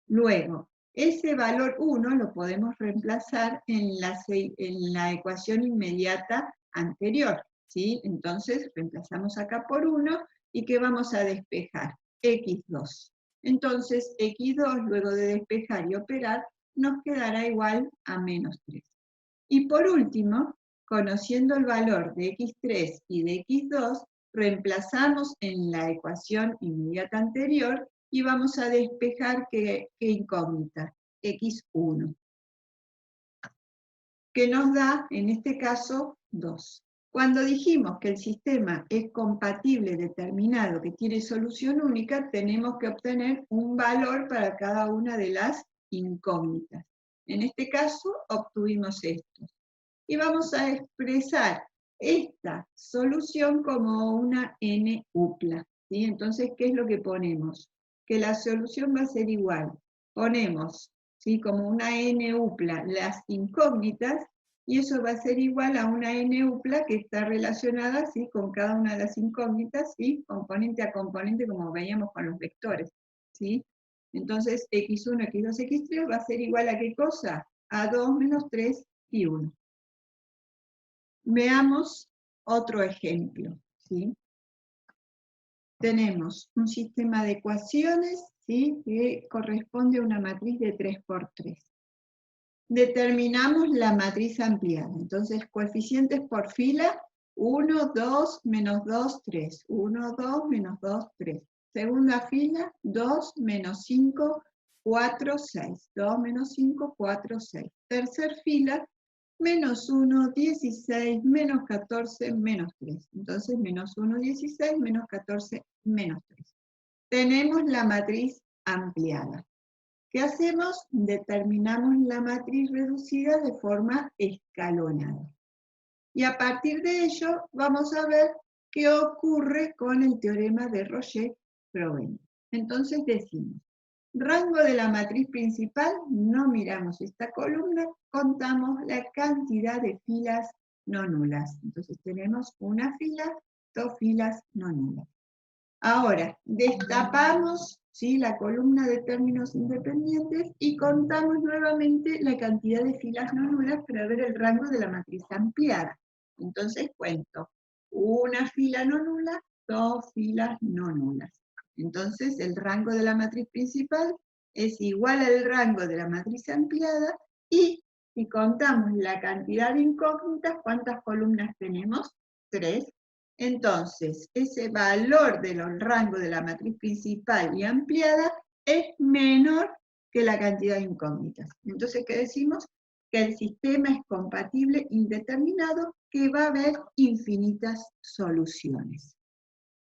Luego, ese valor 1 lo podemos reemplazar en la ecuación inmediata anterior, ¿sí? Entonces, reemplazamos acá por 1, ¿y qué vamos a despejar? x2. Entonces, x2, luego de despejar y operar, nos quedará igual a menos 3. Y por último, conociendo el valor de x3 y de x2, reemplazamos en la ecuación inmediata anterior y vamos a despejar ¿qué incógnita? x1. Que nos da, en este caso, 2. Cuando dijimos que el sistema es compatible determinado, que tiene solución única, tenemos que obtener un valor para cada una de las incógnitas. En este caso, obtuvimos estos. Y vamos a expresar esta solución como una n-upla, ¿sí? Entonces, ¿qué es lo que ponemos? Que la solución va a ser igual. Ponemos, ¿sí?, como una n-upla las incógnitas, y eso va a ser igual a una n-upla que está relacionada, ¿sí?, con cada una de las incógnitas, ¿sí?, componente a componente, como veíamos con los vectores, ¿sí? Entonces, x1, x2, x3 va a ser igual a ¿qué cosa? A 2 menos 3 y 1. Veamos otro ejemplo, ¿sí? Tenemos un sistema de ecuaciones, ¿sí?, que corresponde a una matriz de 3×3. Determinamos la matriz ampliada. Entonces, coeficientes por fila, 1, 2, menos 2, 3. 1, 2, menos 2, 3. Segunda fila, 2, menos 5, 4, 6. 2, menos 5, 4, 6. Tercer fila, menos 1, 16, menos 14, menos 3. Entonces, menos 1, 16, menos 14, menos 3. Tenemos la matriz ampliada. ¿Qué hacemos? Determinamos la matriz reducida de forma escalonada. Y a partir de ello, vamos a ver qué ocurre con el teorema de Roget-Froben. Entonces decimos, rango de la matriz principal, no miramos esta columna, contamos la cantidad de filas no nulas. Entonces tenemos una fila, dos filas no nulas. Ahora, destapamos, ¿sí?, la columna de términos independientes y contamos nuevamente la cantidad de filas no nulas para ver el rango de la matriz ampliada. Entonces cuento, una fila no nula, dos filas no nulas. Entonces el rango de la matriz principal es igual al rango de la matriz ampliada y si contamos la cantidad de incógnitas, ¿cuántas columnas tenemos? 3. Entonces, ese valor del rango de la matriz principal y ampliada es menor que la cantidad de incógnitas. Entonces, ¿qué decimos? Que el sistema es compatible indeterminado, que va a haber infinitas soluciones.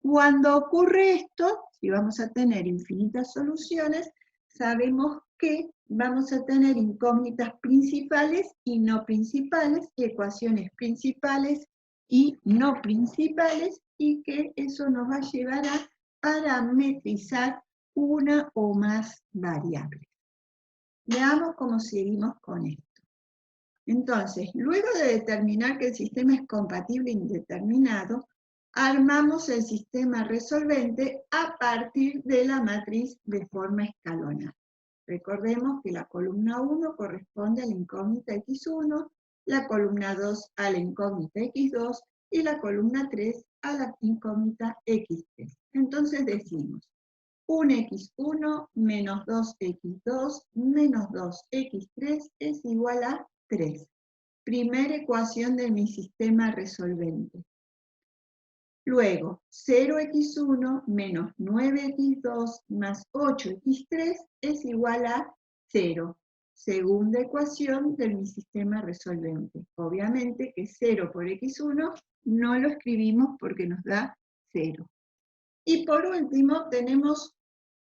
Cuando ocurre esto, si vamos a tener infinitas soluciones, sabemos que vamos a tener incógnitas principales y no principales, ecuaciones principales y no principales, y que eso nos va a llevar a parametrizar una o más variables. Veamos cómo seguimos con esto. Entonces, luego de determinar que el sistema es compatible indeterminado, armamos el sistema resolvente a partir de la matriz de forma escalonada. Recordemos que la columna 1 corresponde a la incógnita x1, la columna 2 a la incógnita x2 y la columna 3 a la incógnita x3. Entonces decimos, 1x1 menos 2x2 menos 2x3 es igual a 3. Primera ecuación de mi sistema resolvente. Luego, 0x1 menos 9x2 más 8x3 es igual a 0. Segunda ecuación de mi sistema resolvente. Obviamente que 0 por x1 no lo escribimos porque nos da 0. Y por último tenemos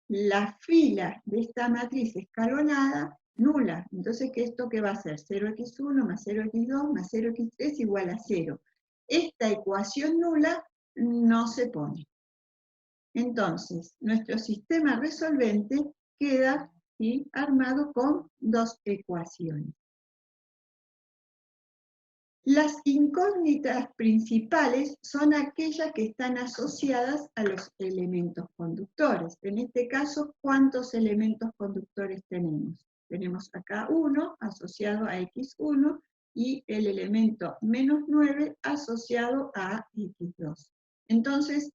la fila de esta matriz escalonada nula. Entonces, ¿esto qué va a ser? 0x1 más 0x2 más 0x3 igual a 0. Esta ecuación nula no se pone. Entonces, nuestro sistema resolvente queda, ¿sí?, armado con dos ecuaciones. Las incógnitas principales son aquellas que están asociadas a los elementos conductores. En este caso, ¿cuántos elementos conductores tenemos? Tenemos acá 1 asociado a x1 y el elemento menos 9 asociado a x2. Entonces,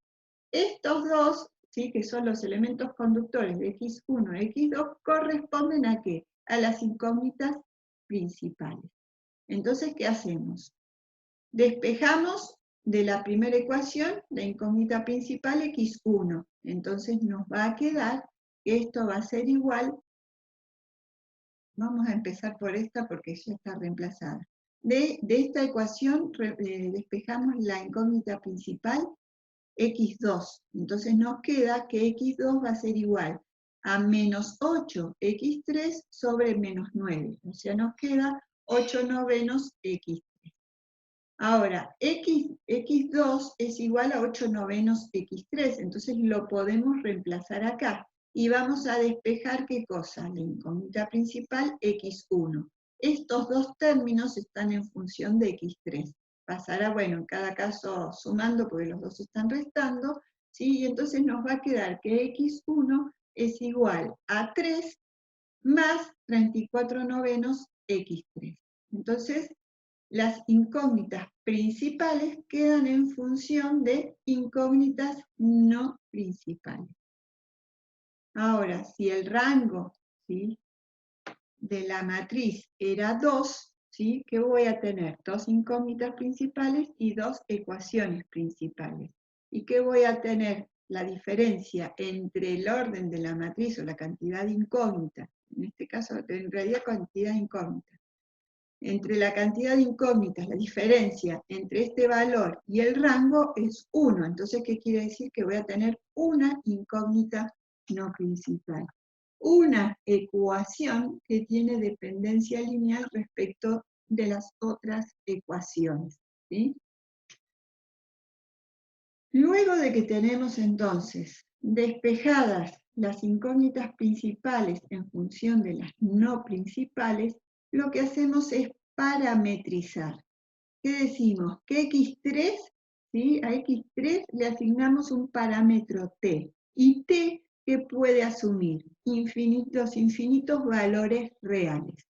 estos dos, ¿sí?, que son los elementos conductores de x1 y x2, corresponden ¿a qué? A las incógnitas principales. Entonces, ¿qué hacemos? Despejamos de la primera ecuación la incógnita principal x1. Entonces nos va a quedar que esto va a ser igual, vamos a empezar por esta porque ya está reemplazada. De esta ecuación despejamos la incógnita principal x2. Entonces nos queda que x2 va a ser igual a menos 8x3 sobre menos 9. O sea, nos queda 8 novenos x3. Ahora, x2 es igual a 8 novenos x3, entonces lo podemos reemplazar acá. Y vamos a despejar, ¿qué cosa? La incógnita principal, x1. Estos dos términos están en función de x3. Pasará, bueno, en cada caso sumando, porque los dos están restando, ¿sí? Y entonces nos va a quedar que x1 es igual a 3 más 34 novenos x3. Entonces, las incógnitas principales quedan en función de incógnitas no principales. Ahora, si el rango, ¿sí?, de la matriz era 2, ¿sí?, ¿qué voy a tener? Dos incógnitas principales y dos ecuaciones principales. ¿Y qué voy a tener? La diferencia entre el orden de la matriz o la cantidad de incógnitas, en este caso en realidad cantidad de incógnitas, entre la cantidad de incógnitas, la diferencia entre este valor y el rango es 1. Entonces, ¿qué quiere decir? Que voy a tener una incógnita no principal. Una ecuación que tiene dependencia lineal respecto de las otras ecuaciones, ¿sí? Luego de que tenemos entonces despejadas las incógnitas principales en función de las no principales, lo que hacemos es parametrizar. ¿Qué decimos? Que x3, ¿sí? A x3 le asignamos un parámetro t, y t que puede asumir los infinitos valores reales.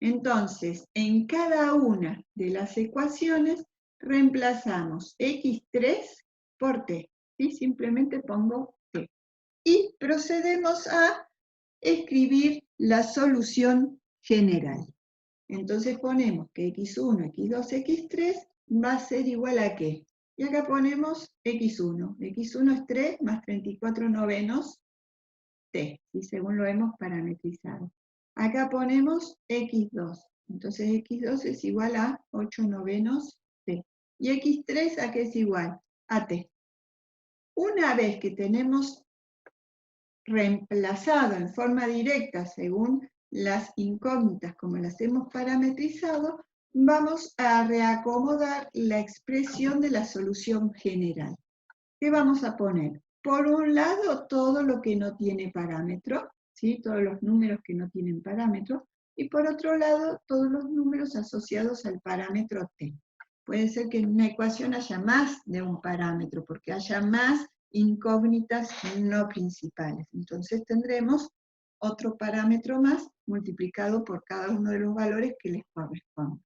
Entonces, en cada una de las ecuaciones reemplazamos x3 por t, ¿sí? Simplemente pongo t. Y procedemos a escribir la solución general. Entonces ponemos que x1, x2, x3 va a ser igual a ¿qué? Y acá ponemos x1. x1 es 3 más 34 novenos t, y según lo hemos parametrizado. Acá ponemos x2. Entonces x2 es igual a 8 novenos t. Y x3 ¿a qué es igual? A t. Una vez que tenemos reemplazado en forma directa según las incógnitas como las hemos parametrizado, vamos a reacomodar la expresión de la solución general. ¿Qué vamos a poner? Por un lado, todo lo que no tiene parámetro, ¿sí? Todos los números que no tienen parámetro, y por otro lado, todos los números asociados al parámetro t. Puede ser que en una ecuación haya más de un parámetro, porque haya más incógnitas no principales. Entonces tendremos otro parámetro más multiplicado por cada uno de los valores que les corresponde.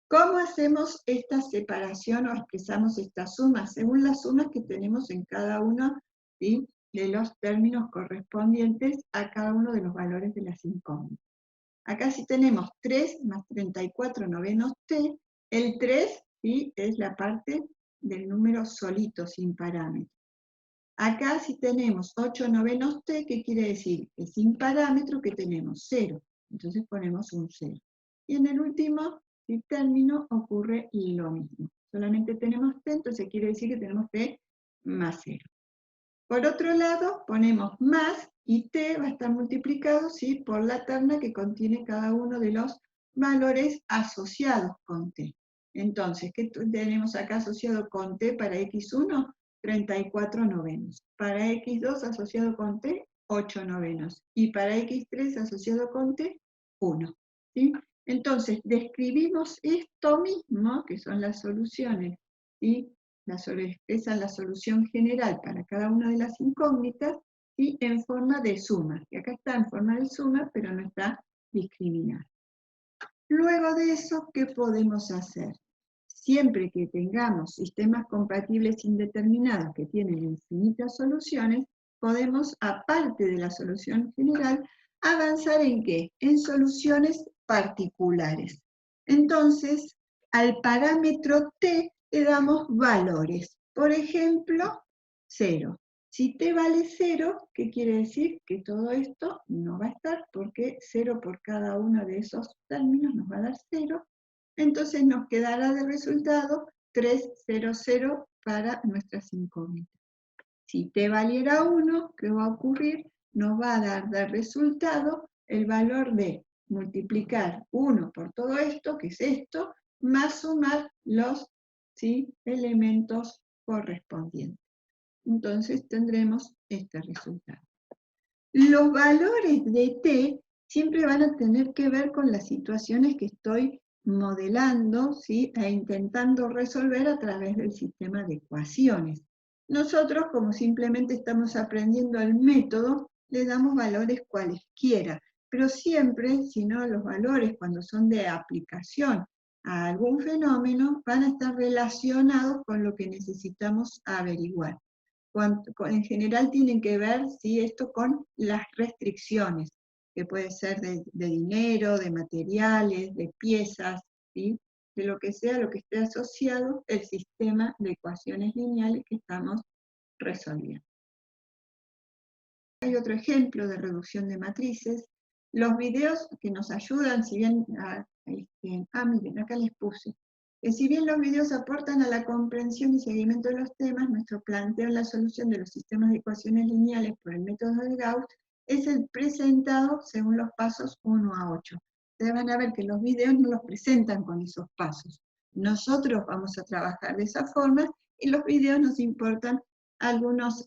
¿Cómo hacemos esta separación o expresamos esta suma? Según las sumas que tenemos en cada uno, ¿sí?, de los términos correspondientes a cada uno de los valores de las incógnitas. Acá si tenemos 3 más 34 novenos t, el 3, ¿sí?, es la parte del número solito, sin parámetro. Acá si tenemos 8 novenos t, ¿qué quiere decir? Que sin parámetro que tenemos 0. Entonces ponemos un 0. Y en el último término ocurre lo mismo. Solamente tenemos t, entonces quiere decir que tenemos t más 0. Por otro lado, ponemos más, y t va a estar multiplicado, ¿sí?, por la terna que contiene cada uno de los valores asociados con t. Entonces, ¿qué tenemos acá asociado con t para x1? 34 novenos. Para x2 asociado con t, 8 novenos. Y para x3 asociado con t, 1. ¿Sí? Entonces, describimos esto mismo, que son las soluciones, ¿sí?, expresa la solución general para cada una de las incógnitas, y en forma de suma. Y acá está en forma de suma, pero no está discriminada. Luego de eso, ¿qué podemos hacer? Siempre que tengamos sistemas compatibles indeterminados que tienen infinitas soluciones, podemos, aparte de la solución general, avanzar ¿en qué? En soluciones particulares. Entonces, al parámetro t le damos valores. Por ejemplo, 0. Si t vale 0, ¿qué quiere decir? Que todo esto no va a estar, porque 0 por cada uno de esos términos nos va a dar 0. Entonces nos quedará de resultado 3, 0, 0 para nuestras incógnitas. Si t valiera 1, ¿qué va a ocurrir? Nos va a dar de resultado el valor de multiplicar 1 por todo esto, que es esto, más sumar los, ¿sí?, elementos correspondientes. Entonces tendremos este resultado. Los valores de t siempre van a tener que ver con las situaciones que estoy modelando, ¿sí?, e intentando resolver a través del sistema de ecuaciones. Nosotros, como simplemente estamos aprendiendo el método, le damos valores cualesquiera, pero siempre, si no, los valores cuando son de aplicación a algún fenómeno van a estar relacionados con lo que necesitamos averiguar. En general tienen que ver, ¿sí?, esto con las restricciones, que puede ser de dinero, de materiales, de piezas, ¿sí?, de lo que sea, lo que esté asociado al sistema de ecuaciones lineales que estamos resolviendo. Hay otro ejemplo de reducción de matrices. Los videos que nos ayudan, si bien, miren, acá les puse, si bien los videos aportan a la comprensión y seguimiento de los temas, nuestro planteo en la solución de los sistemas de ecuaciones lineales por el método de Gauss es el presentado según los pasos 1 a 8. Ustedes van a ver que los videos no los presentan con esos pasos. Nosotros vamos a trabajar de esa forma y los videos nos importan algunos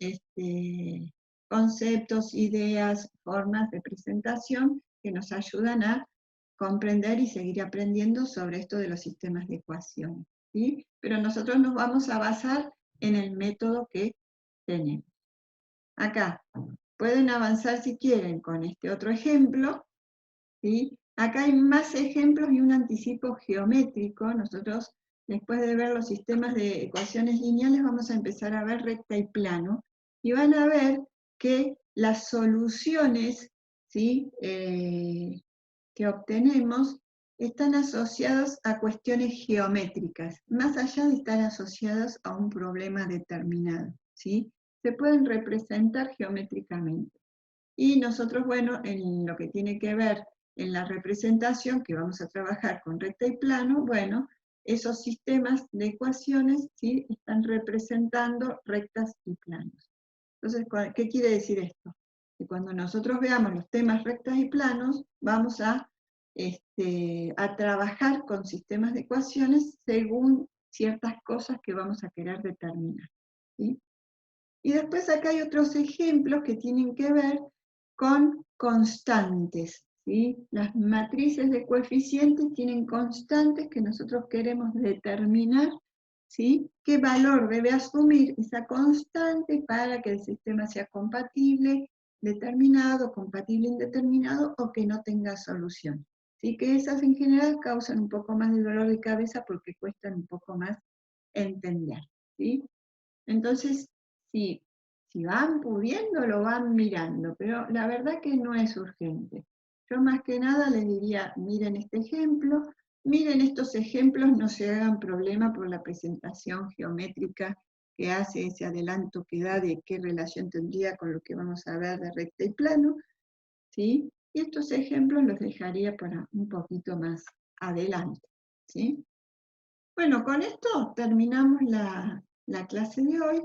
conceptos, ideas, formas de presentación que nos ayudan a comprender y seguir aprendiendo sobre esto de los sistemas de ecuaciones, ¿sí? Pero nosotros nos vamos a basar en el método que tenemos. Acá, pueden avanzar si quieren con este otro ejemplo, ¿sí? Acá hay más ejemplos y un anticipo geométrico. Nosotros, después de ver los sistemas de ecuaciones lineales, vamos a empezar a ver recta y plano, y van a ver que las soluciones, ¿sí? Que obtenemos están asociadas a cuestiones geométricas, más allá de estar asociadas a un problema determinado, ¿sí? Se pueden representar geométricamente. Y nosotros, bueno, en lo que tiene que ver en la representación, que vamos a trabajar con recta y plano, bueno, esos sistemas de ecuaciones, ¿sí? Están representando rectas y planos. Entonces, ¿qué quiere decir esto? Que cuando nosotros veamos los temas rectas y planos, vamos a trabajar con sistemas de ecuaciones según ciertas cosas que vamos a querer determinar, ¿sí? Y después acá hay otros ejemplos que tienen que ver con constantes, ¿sí? Las matrices de coeficientes tienen constantes que nosotros queremos determinar, ¿sí? ¿Qué valor debe asumir esa constante para que el sistema sea compatible, determinado, compatible, indeterminado, o que no tenga solución? ¿Sí? Que esas en general causan un poco más de dolor de cabeza porque cuestan un poco más entender, ¿sí? Entonces, si van pudiendo, lo van mirando, pero la verdad que no es urgente. Yo más que nada les diría, miren este ejemplo, miren estos ejemplos, no se hagan problema por la presentación geométrica que hace, ese adelanto que da de qué relación tendría con lo que vamos a ver de recta y plano, ¿sí? Y estos ejemplos los dejaría para un poquito más adelante, ¿sí? Bueno, con esto terminamos la clase de hoy.